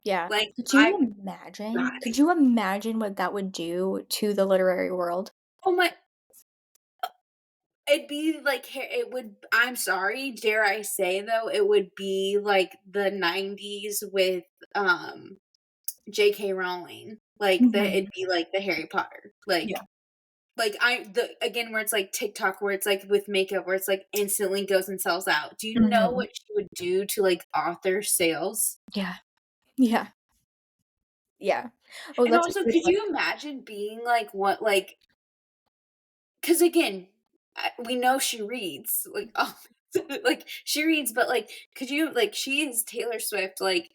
Yeah. Like, Could I you imagine? got Could it. you imagine what that would do to the literary world? Oh my it'd be like it would I'm sorry, dare I say though, it would be like the '90s with, JK Rowling. Like, it'd Mhm. be like the Harry Potter. Yeah. Like, I the again, where it's like TikTok, where it's like with makeup, where it's like instantly goes and sells out. Do you know Mhm. what she would do to, like, author sales? Yeah. Yeah. Yeah. Oh, And that's a also, good could one. you imagine being like, what, like, because again, we know she reads, like, oh, like, she reads, but, like, could you like, she is Taylor Swift, like,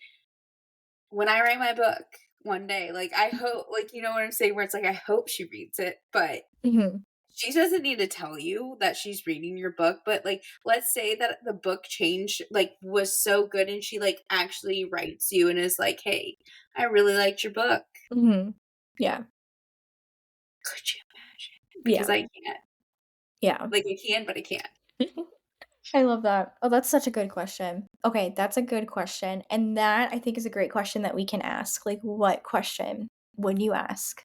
when I write my book one day, like, I hope like, you know what I'm saying? Where it's like, I hope she reads it, but Mhm. she doesn't need to tell you that she's reading your book, but, like, let's say that the book changed like, was so good and she, like, actually writes you and is like, "Hey, I really liked your book." Mhm. Yeah. Could you imagine? Yeah. Because I can't. Yeah. Like, I can, but I can't. I love that. Oh, that's such a good question. Okay, that's a good question. And that I think is a great question that we can ask. Like, what question would you ask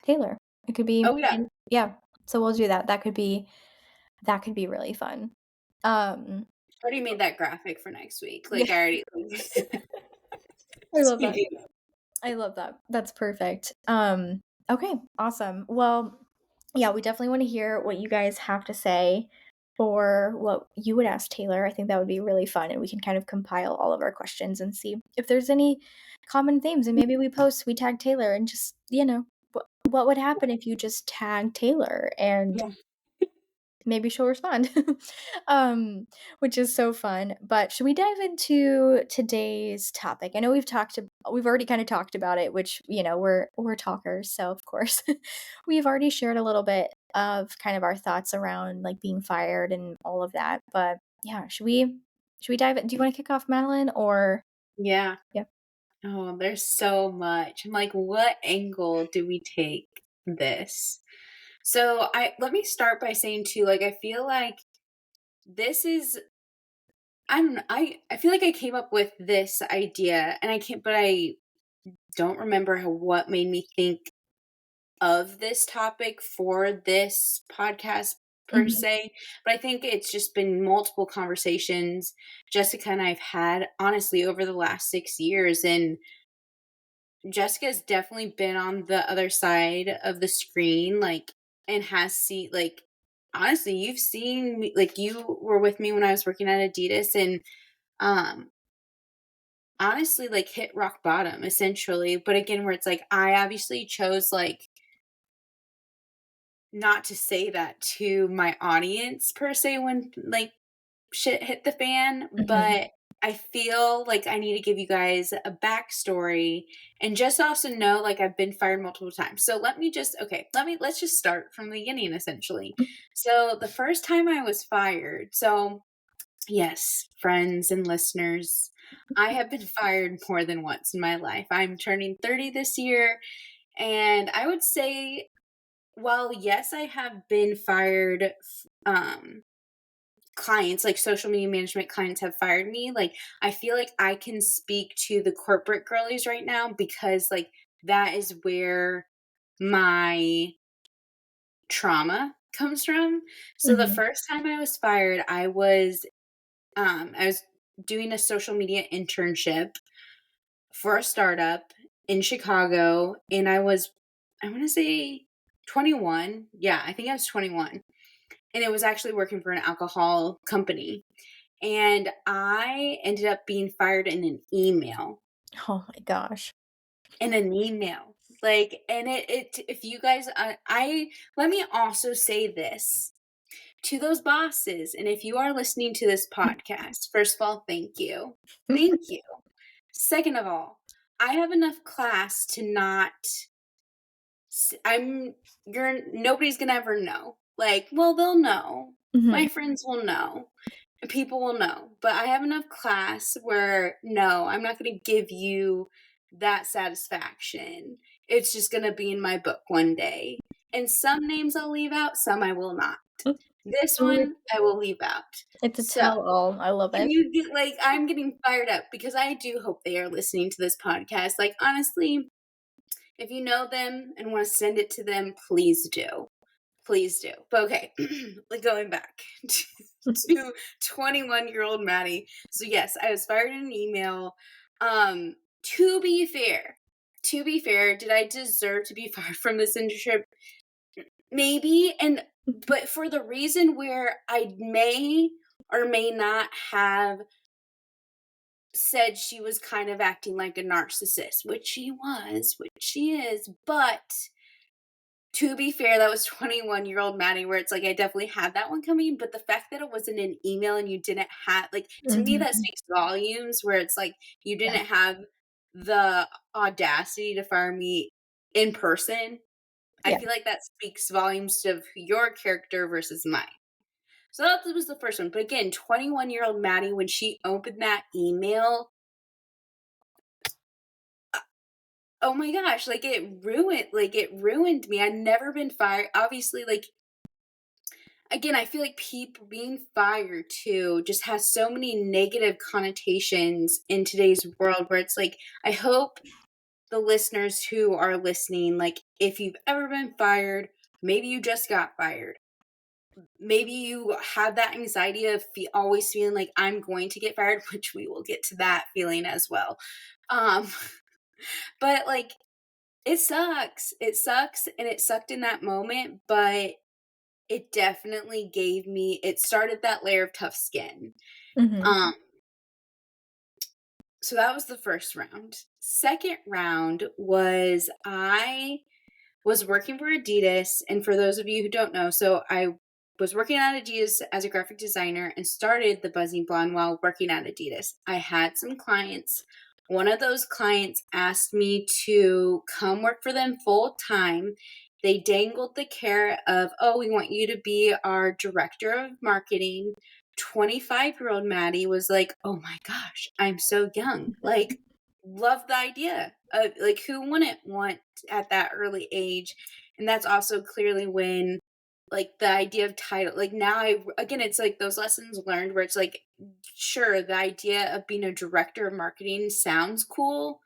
Taylor? It could be, Oh, yeah. and yeah. So we'll do that. That could be really fun. Um, I already made that graphic for next week. yeah, Like, I already I love that. thinking of. I love that. That's perfect. Okay, awesome. Well, yeah, we definitely want to hear what you guys have to say for what you would ask Taylor. I think that would be really fun, and we can kind of compile all of our questions and see if there's any common themes. And maybe we tag Taylor, and just what would happen if you just tag Taylor and Yeah. maybe she'll respond. Which is so fun. But should we dive into today's topic? I know we've already kind of talked about it, which, we're talkers, so of course. We've already shared a little bit of kind of our thoughts around like being fired and all of that. But yeah, should we dive in? Do you want to kick off, Madeline, or Yeah. yeah. Oh, there's so much. I'm like, what angle do we take this? So I let me start by saying too, like, I feel like this is I don't know, I feel like I came up with this idea and I don't remember what made me think of this topic for this podcast per Mhm. se, but I think it's just been multiple conversations Jessica and I've had honestly over the last 6 years, and Jessica's definitely been on the other side of the screen, like, and has seen, like, honestly, you've seen me, like, you were with me when I was working at Adidas, and um, honestly, like, hit rock bottom essentially. But again, where it's like, I obviously chose, like, not to say that to my audience per se when, like, shit hit the fan, Mhm. but I feel like I need to give you guys a backstory and just also know, like, I've been fired multiple times. So let's just start from the beginning essentially. So the first time I was fired, so yes, friends and listeners, I have been fired more than once in my life. I'm turning 30 this year, and I would say, while yes, I have been fired, clients, like social media management clients have fired me, like, I feel like I can speak to the corporate girlies right now because, like, that is where my trauma comes from. So the Mhm. first time I was fired, I was doing a social media internship for a startup in Chicago, and I want to say 21. Yeah, I think I was 21. And it was actually working for an alcohol company. And I ended up being fired in an email. Oh my gosh. In an email. Like, and if you guys, let me also say this to those bosses. And if you are listening to this podcast, first of all, thank you. Thank you. Second of all, I have enough class to not I'm you're nobody's gonna ever know. Like, well, they'll know. Mhm. My friends will know. And people will know. But I have enough class where no, I'm not gonna give you that satisfaction. It's just gonna be in my book one day. And some names I'll leave out, some I will not. This Oh, one I will leave out. it's a So tell-all. I love can it. you get, like, I'm getting fired up because I do hope they are listening to this podcast. Like, honestly, if you know them and want to send it to them, please do. Please do. But okay, like, going back to 21-year-old Maddie. So yes, I was fired in an email. To be fair, did I deserve to be fired from this internship? Maybe. But for the reason where I may or may not have said she was kind of acting like a narcissist, which she was, which she is, but to be fair, that was 21-year-old Maddie, where it's like I definitely had that one coming, but the fact that it wasn't an email and you didn't have, like, to me that Mhm. speaks volumes, where it's like you Yeah. didn't have the audacity to fire me in person. I Yeah. feel like that speaks volumes of your character versus mine. So that was the first one. But again, 21-year-old Maddie, when she opened that email, oh my gosh, like, it ruined me. I'd never been fired. Obviously, like, again, I feel like people being fired too just has so many negative connotations in today's world where it's like, I hope the listeners who are listening, like, if you've ever been fired, maybe you just got fired. Maybe you have that anxiety of always feeling like I'm going to get fired, which we will get to that feeling as well. Um, but like, it sucks. It sucks, and it sucked in that moment, but it definitely it started that layer of tough skin. Mhm. Um, so that was the first round. Second round was I was working for Adidas, and for those of you who don't know, so I was working at Adidas as a graphic designer and started the Buzzing Blonde while working at Adidas. I had some clients. One of those clients asked me to come work for them full time. They dangled the carrot of, oh, we want you to be our director of marketing. 25-year-old Maddie was like, oh my gosh, I'm so young. Like, love the idea. Like, who wouldn't want at that early age? And that's also clearly when, like, the idea of title, like, now again, it's like those lessons learned where it's like, sure, the idea of being a director of marketing sounds cool.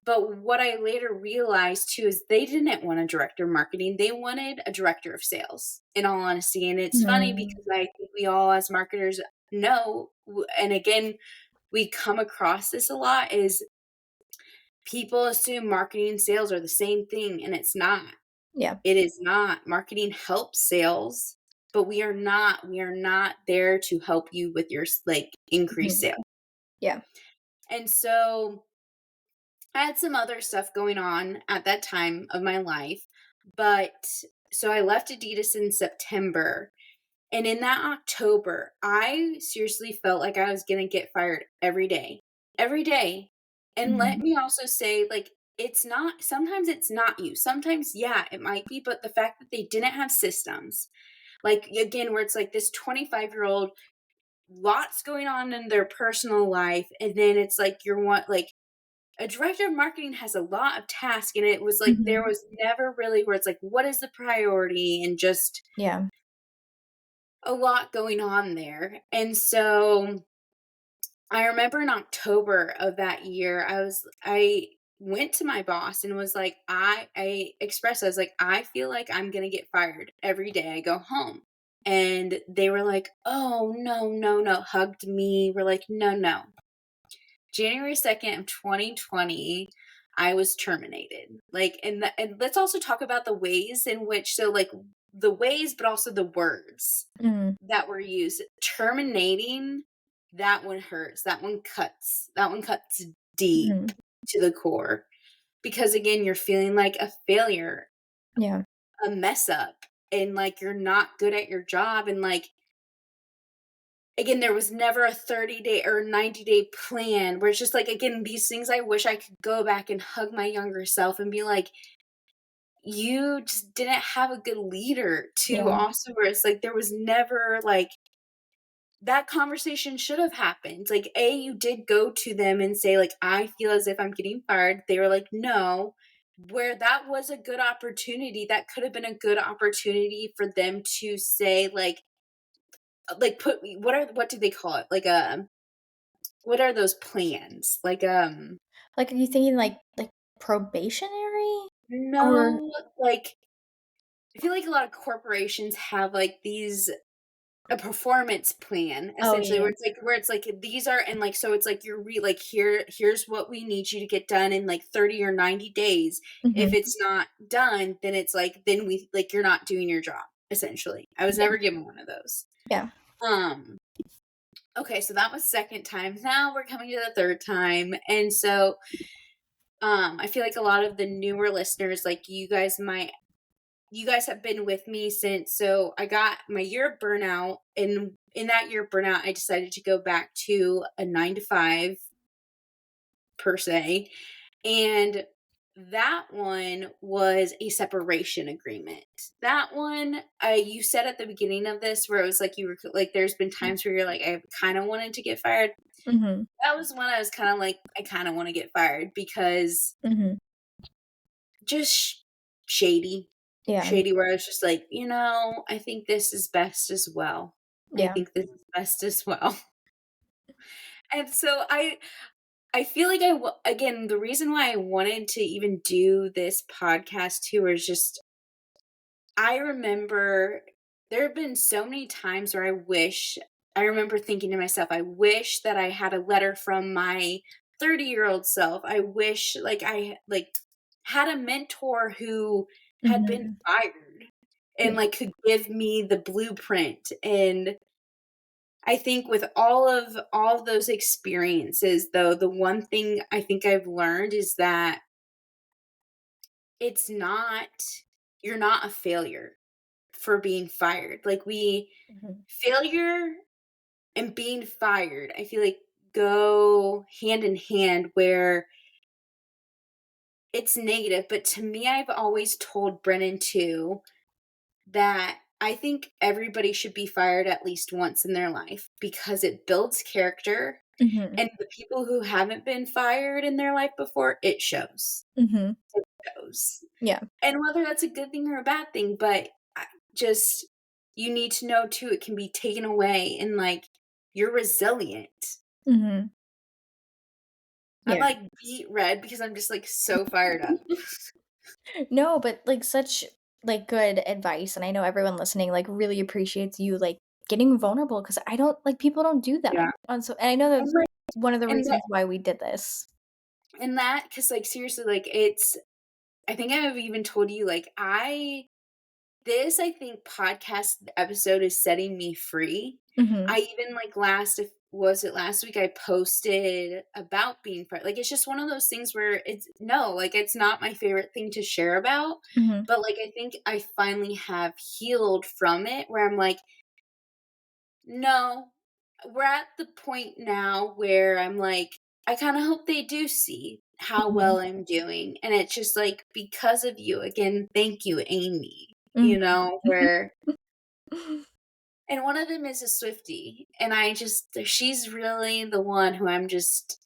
But what I later realized too is they didn't want a director of marketing. They wanted a director of sales, in all honesty. And it's funny Mm. because I think we all, as marketers, know, and again, we come across this a lot, is people assume marketing and sales are the same thing, and it's not. Yeah. It is not. Marketing helps sales, but we are not there to help you with your like increased Mhm. sales. Yeah. And so I had some other stuff going on at that time of my life, but so I left Adidas in September. And in that October, I seriously felt like I was going to get fired every day. Every day. And let Mhm. me also say, like, sometimes it's not you. Sometimes, yeah, it might be, but the fact that they didn't have systems, like, again, where it's like this 25-year-old, lots going on in their personal life. And then it's like, like, a director of marketing has a lot of tasks. And it was like, there Mhm. was never really where it's like, what is the priority? And just Yeah. a lot going on there. And so I remember in October of that year, I went to my boss and was like, I expressed, I was like, I feel like I'm gonna get fired every day I go home. And they were like, oh no, no, no, hugged me. We're like, no, no. January 2nd of 2020, I was terminated. Like, and let's also talk about the ways in which, so like the ways, but also the words Mm. that were used. Terminating, that one hurts. That one cuts. That one cuts deep Mhm. to the core. Because again, you're feeling like a failure, Yeah. a mess up, and like you're not good at your job. And like, again, there was never a 30-day or 90-day plan where it's just like, again, these things I wish I could go back and hug my younger self and be like, you just didn't have a good leader to Yeah. also, where it's like, there was never like, that conversation should have happened. Like, you did go to them and say, like, I feel as if I'm getting fired. They were like, no. Where that was a good opportunity, that could have been a good opportunity for them to say, like put what do they call it? Like what are those plans? Like Like, are you thinking like probationary? Or no, like I feel like a lot of corporations have like these a performance plan oh, essentially yeah. where it's like these are, and like so it's like like here's what we need you to get done in like 30 or 90 days. If Mhm. it's not done, then it's like then we like you're not doing your job essentially. I was Yeah. never given one of those. Yeah. Um okay, so that was second time. Now we're coming to the third time. And so I feel like a lot of the newer listeners, like you guys have been with me since, so I got my year of burnout, and in that year of burnout I decided to go back to a 9 to 5 per se. And that one was a separation agreement. That one, you said at the beginning of this where it was like you were like there's been times where you're like I kind of wanted to get fired. Mhm. That was when I was kind of like I kind of want to get fired because Mhm. just shady. Yeah. Shady where I was just like, I think this is best as well. I Yeah. think this is best as well. And so I feel like again, the reason why I wanted to even do this podcast too is just I remember there have been so many times where I remember thinking to myself, I wish that I had a letter from my 30-year-old self. I wish like had a mentor who had been Mhm. fired and Yeah. like could give me the blueprint. And I think with all of those experiences though, the one thing I think I've learned is that it's not you're not a failure for being fired. Like we Mhm. failure and being fired, I feel like go hand in hand where it's negative. But to me, I've always told Brennan too that I think everybody should be fired at least once in their life because it builds character. Mhm. And the people who haven't been fired in their life before, it Mhm. shows. Yeah. And whether that's a good thing or a bad thing, but just you need to know too, it can be taken away and like you're resilient. Mhm. I'm Yeah. like beet red because I'm just like so fired up. No, but, like, such, like, good advice, and I know everyone listening, like, really appreciates you, like, getting vulnerable because I don't like, people don't do that Yeah. on so and I know And that's like one of the and that reasons why we did this. and that because like seriously, like I think I've even told you like I think podcast episode is setting me free. Mhm. I even like if was it last week I posted about being part like it's just one of those things where it's no, like it's not my favorite thing to share about, Mhm. but like I think I finally have healed from it where I'm like, no, we're at the point now where I'm like, I kind of hope they do see how Mhm. well I'm doing. And it's just like, because of you, again, thank you, Amy, Mhm. where, and one of them is a Swiftie. And she's really the one who I'm just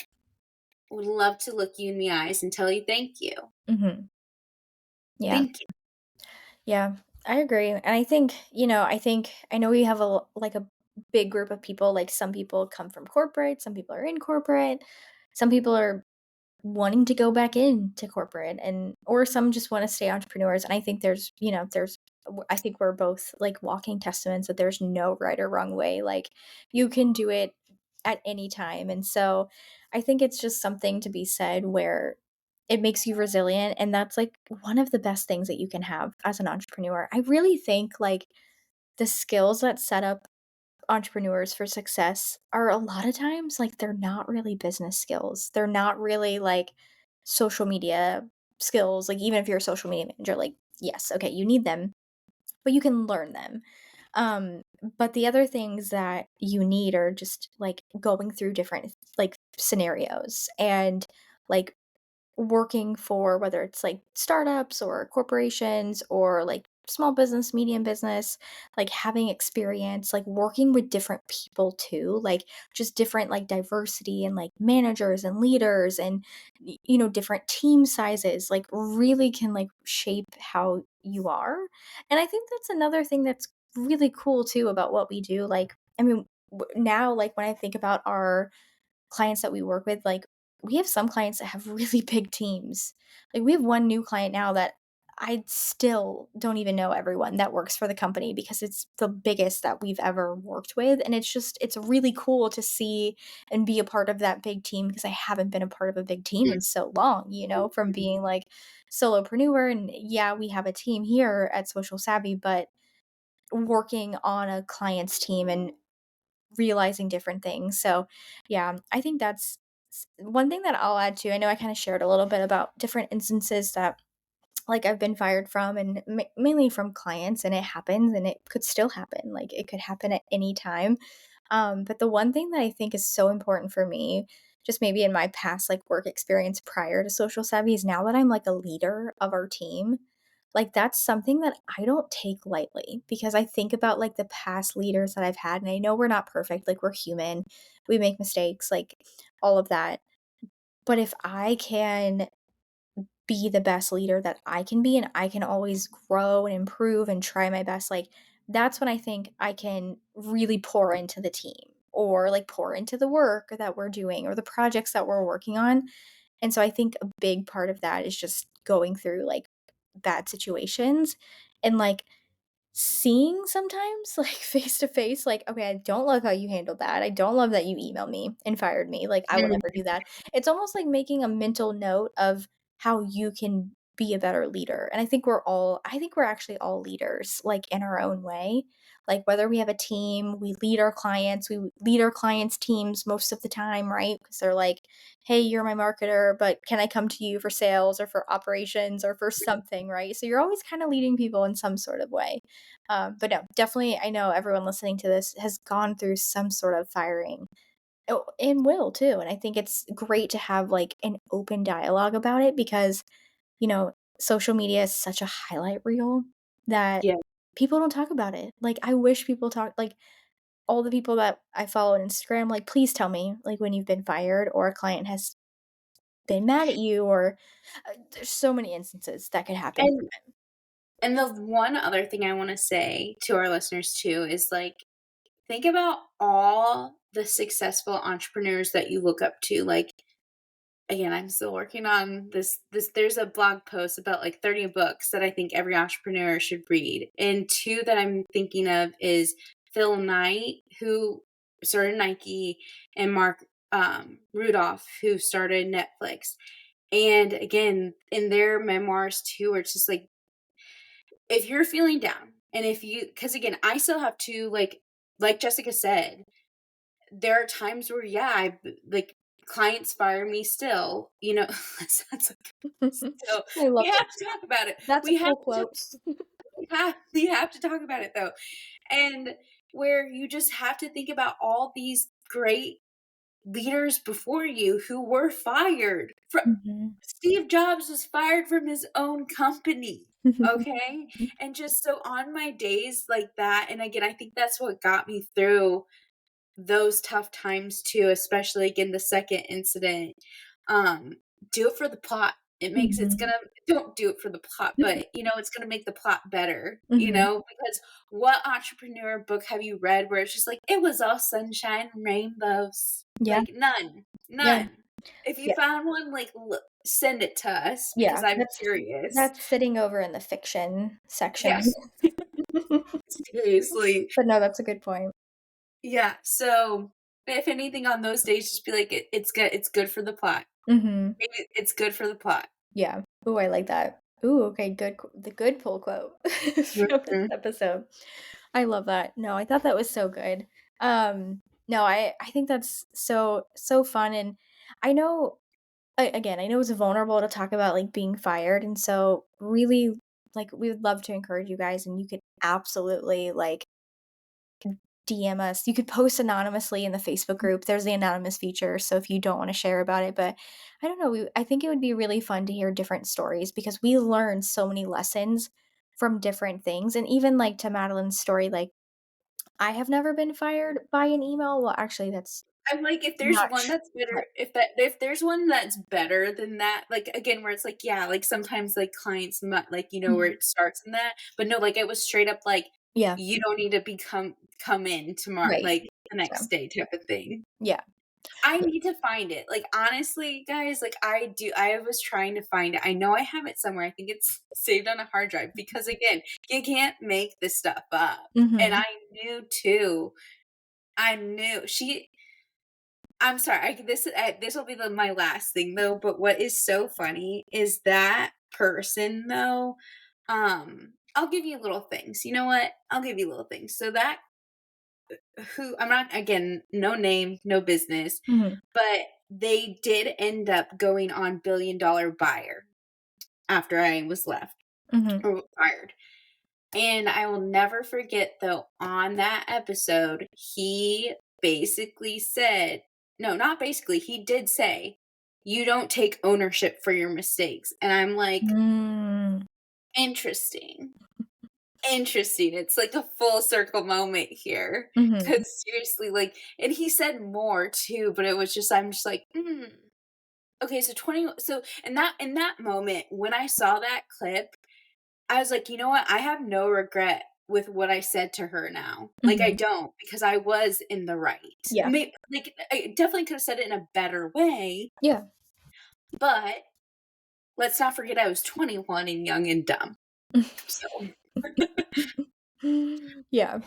would love to look you in the eyes and tell you thank you. Mhm. Yeah. Thank you. Yeah, I agree, and I know we have like, a big group of people, like, some people come from corporate, some people are in corporate, some people are wanting to go back into corporate and or some just wanna stay entrepreneurs, and I think I think we're both, like, walking testaments that there's no right or wrong way, like, you can do it at any time, and so I think it's just something to be said where it makes you resilient, and that's, like, one of the best things that you can have as an entrepreneur. I really think, like, the skills that set up entrepreneurs for success are a lot of times like they're not really business skills. They're not really like social media skills. Like even if you're a social media manager, like yes, okay, you need them, but you can learn them. But the other things that you need are just like going through different like scenarios and like working for whether it's like startups or corporations or like small business, medium business, like having experience, like working with different people too, like just different like diversity and like managers and leaders and different team sizes like really can like shape how you are. And I think that's another thing that's really cool too about what we do. Like, I mean, now like when I think about our clients that we work with, like, we have some clients that have really big teams. Like, we have one new client now that I still don't even know everyone that works for the company because it's the biggest that we've ever worked with, and it's really cool to see and be a part of that big team because I haven't been a part of a big team in so long, from being, like, solopreneur, and yeah, we have a team here at Social Savvy, but working on a client's team and realizing different things. So, yeah, I think that's one thing that I'll add to. I know I kind of shared a little bit about different instances that like I've been fired from and mainly from clients and it happens and it could still happen. Like it could happen at any time. But the one thing that I think is so important for me, just maybe in my past like work experience prior to Social Savvy, is now that I'm like a leader of our team, like that's something that I don't take lightly because I think about like the past leaders that I've had and I know we're not perfect, like we're human. We make mistakes, like all of that. But if I can be the best leader that I can be and I can always grow and improve and try my best, like, that's when I think I can really pour into the team or, like, pour into the work that we're doing or the projects that we're working on. And so I think a big part of that is just going through, like, bad situations and, like, seeing sometimes, like, face to face, like, "Okay, I don't love how you handled that. I don't love that you emailed me and fired me. Like, I will Mm, never do that." It's almost like making a mental note of how you can be a better leader, and I think we're actually all leaders, like, in our own way. Like, whether we have a team, we lead our clients' teams most of the time, right? Because 'Cause they're like, "Hey, you're my marketer, but can I come to you for sales or for operations or for something," right? So you're always kinda leading people in some sort of way. But no, definitely, I know everyone listening to this has gone through some sort of firing. Oh, and will too. And I think it's great to have like an open dialogue about it because, you know, social media is such a highlight reel that yeah. people don't talk about it. Like, I wish people talk, like, all the people that I follow on Instagram, like, please tell me, like, when you've been fired or a client has been mad at you or there's so many instances that could happen from And the one other thing I wanna say to our listeners too is, like, think about all the successful entrepreneurs that you look up to, like, again, I'm still working on this there's a blog post about, like, 30 books that I think every entrepreneur should read, and 2 that I'm thinking of is Phil Knight, who started Nike, and Mark, Rudolph, who started Netflix, and again, in their memoirs too, where it's just like, if you're feeling down, and if you, because again, I still have to, like Jessica said, there are times where, yeah, like, clients fire me still, you know, that's like, it. still, I love we have that. to talk about it. That's a We have cool to quote. we have to talk about it though. And where you just have to think about all these great leaders before you who were fired. Mhm. Steve Jobs was fired from his own company, okay? And just so on my days like that, and again, I think that's what got me through those tough times too, especially like in the second incident. Um, do it for the plot. It's Mhm. gonna, don't do it for the plot, but you know, it's gonna make the plot better, you Mhm. know, because what entrepreneur book have you read where it's just like it was all sunshine and rainbows? Yeah, Like none. yeah, None. If you yeah, found one, like send it to us because yeah, I'm curious. that's sitting over in the fiction section. Yes, seriously. But no, that's a good point. Yeah, so, if anything on those days, just be like, it's good for the plot. Mhm. Maybe it's good for the plot." Yeah. Ooh, I like that. Ooh, okay, the good pull quote from this Mhm. episode. I love that. No, I thought that was so good. No, I think that's so fun, and I know again, I know it's vulnerable to talk about, like, being fired, and so really, like, we would love to encourage you guys, and you could absolutely, like, DM us. You could post anonymously in the Facebook group. There's the anonymous feature, so if you don't wanna share about it, but I don't know, I think it would be really fun to hear different stories because we learn so many lessons from different things, and even, like, to Madeline's story, like, I have never been fired by an email. Well, actually, that's I'm like, if there's not one true, that's better, but if there's one that's better than that, like, again, where it's like, yeah, like, sometimes, like, clients might, like, you know, where Mhm. it starts in that, but no, like, it was straight up like, Yeah, "You don't need to come in tomorrow," right. like, the Yeah. next day type of thing. Yeah. I Yeah. need to find it. Like, honestly, guys, like, I was trying to find it. I know I have it somewhere. I think it's saved on a hard drive because, again, you can't make this stuff up. And Mhm. I knew too. I knew I'm sorry. This will be my last thing though. But what is so funny is that person though. I'll give you little things. You know what? I'll give you little things. So that who I'm not, again, no name, no business, Mhm. but they did end up going on Billion Dollar Buyer after I was left Mhm. or fired. And I will never forget though, on that episode, he basically said, no, not basically, he did say, you don't take ownership for your mistakes. And I'm like, Mm. interesting. Interesting. It's like a full circle moment here. Mhm. 'Cause seriously, like, and he said more too, but it was just, I'm just like, Okay, so in that moment, when I saw that clip, I was like, "You know what? I have no regret with what I said to her now." Like, I Mhm. don't, because I was in the right. Yeah. Like, I definitely could have said it in a better way, Yeah. but let's not forget I was 21 and young and dumb. So, Yeah.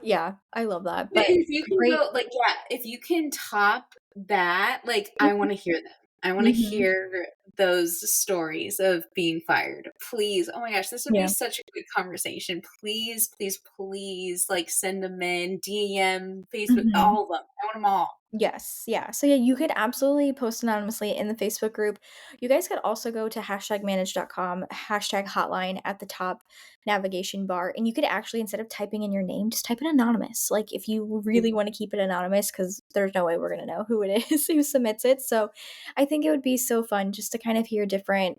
Yeah, I love that, but but if you can great. go like, yeah, if you can top that, like, I wanna hear them. I wanna Mhm. hear those stories of being fired. Please, oh my gosh, this would be Yeah. such a good conversation. Please, please, please, like, send them in, DM, Facebook, Mhm. all of them. I want them all. Yes, yeah. So yeah, you could absolutely post anonymously in the Facebook group. You guys could also go to #manage.com, #hotline at the top navigation bar. And you could actually, instead of typing in your name, just type it anonymous. Like if you really want to keep it anonymous, because there's no way we're gonna know who it is who submits it. So I think it would be so fun just to kind of hear different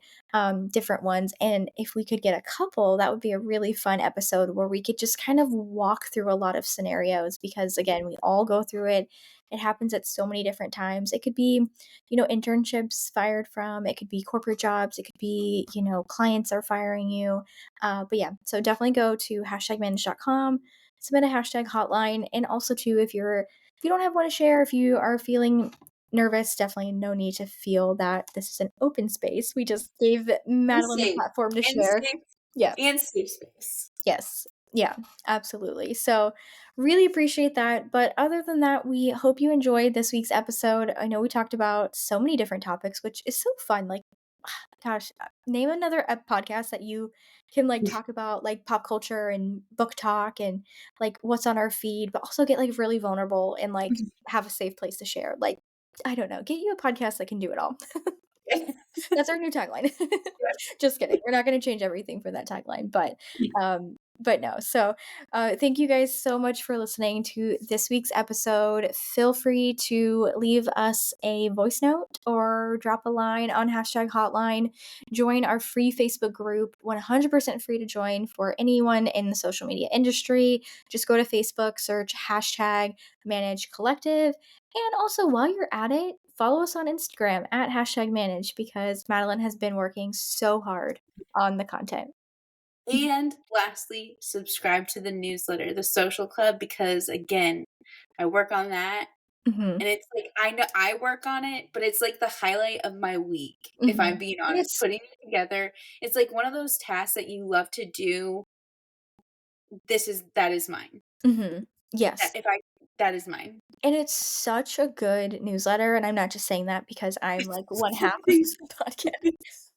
ones. And if we could get a couple, that would be a really fun episode where we could just kind of walk through a lot of scenarios because again, we all go through it. It happens at so many different times. It could be, internships fired from, it could be corporate jobs, it could be, clients are firing you. But yeah, so definitely go to #manage.com, submit a hashtag hotline. And also too, if you don't have one to share, if you are feeling nervous, definitely no need to feel that this is an open space. We just gave And Madeline the safe. platform to And share. safe. Yeah. And safe space. Yes. Yeah, absolutely. So, really appreciate that. But other than that, we hope you enjoyed this week's episode. I know we talked about so many different topics, which is so fun. Like, gosh, name another podcast that you can like talk about like pop culture and book talk and like what's on our feed, but also get like really vulnerable and like have a safe place to share. Like, I don't know, get you a podcast that can do it all. That's our new tagline. Just kidding. We're not gonna change everything for that tagline, but no. So, thank you guys so much for listening to this week's episode. Feel free to leave us a voice note or drop a line on #hotline. Join our free Facebook group, 100% free to join for anyone in the social media industry. Just go to Facebook, search #manage collective, and also, while you're at it, follow us on Instagram at #manage because Madeline has been working so hard on the content. And lastly, subscribe to the newsletter, the social club, because again, I work on that. Mhm, And it's like, I know I work on it, but it's like the highlight of my week, if I'm mhm. being And honest. it's Putting it together, it's like one of those tasks that you love to do. That is mine. mhm. That Yes. if I that is mine. And it's such a good newsletter, and I'm not just saying that because I'm, like, one half of Thank this podcast,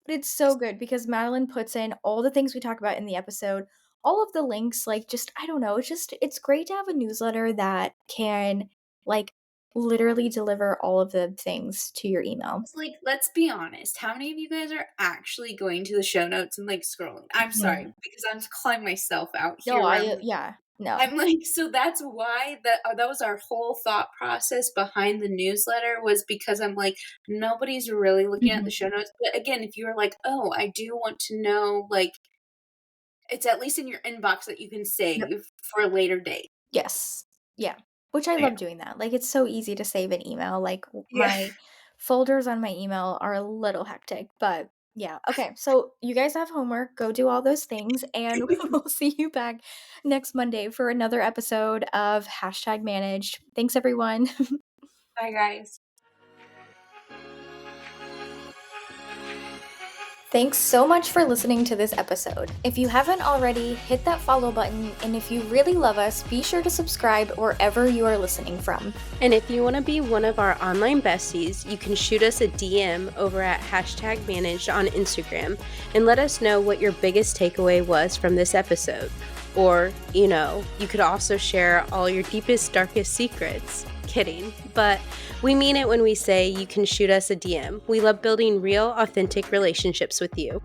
but it's so good because Madeline puts in all the things we talk about in the episode, all of the links, like, just I don't know, it's great to have a newsletter that can, like, literally deliver all of the things to your email. It's like, let's be honest, how many of you guys are actually going to the show notes and, like, scrolling? I'm sorry, Mhm. because I'm just calling myself out No, here where I'm like yeah, no. I'm like, so that's why that was our whole thought process behind the newsletter, was because I'm like, nobody's really looking at the Mhm. show notes. But again, if you're like, oh, I do want to know, like, it's at least in your inbox that you can Yep. save for a later date. Yes. Yeah. Which I Yeah. love doing that. Like, it's so easy to save an email. Like, Yeah. my folders on my email are a little hectic, but yeah. Okay. So, you guys have homework. Go do all those things, and we'll see you back next Monday for another episode of #managed. Thanks, everyone. Bye, guys. Thanks so much for listening to this episode. If you haven't already, hit that follow button, and if you really love us, be sure to subscribe wherever you are listening from. And if you want to be one of our online besties, you can shoot us a DM over at #managed on Instagram and let us know what your biggest takeaway was from this episode. Or, you could also share all your deepest, darkest secrets. Kidding. But we mean it when we say you can shoot us a DM. We love building real, authentic relationships with you.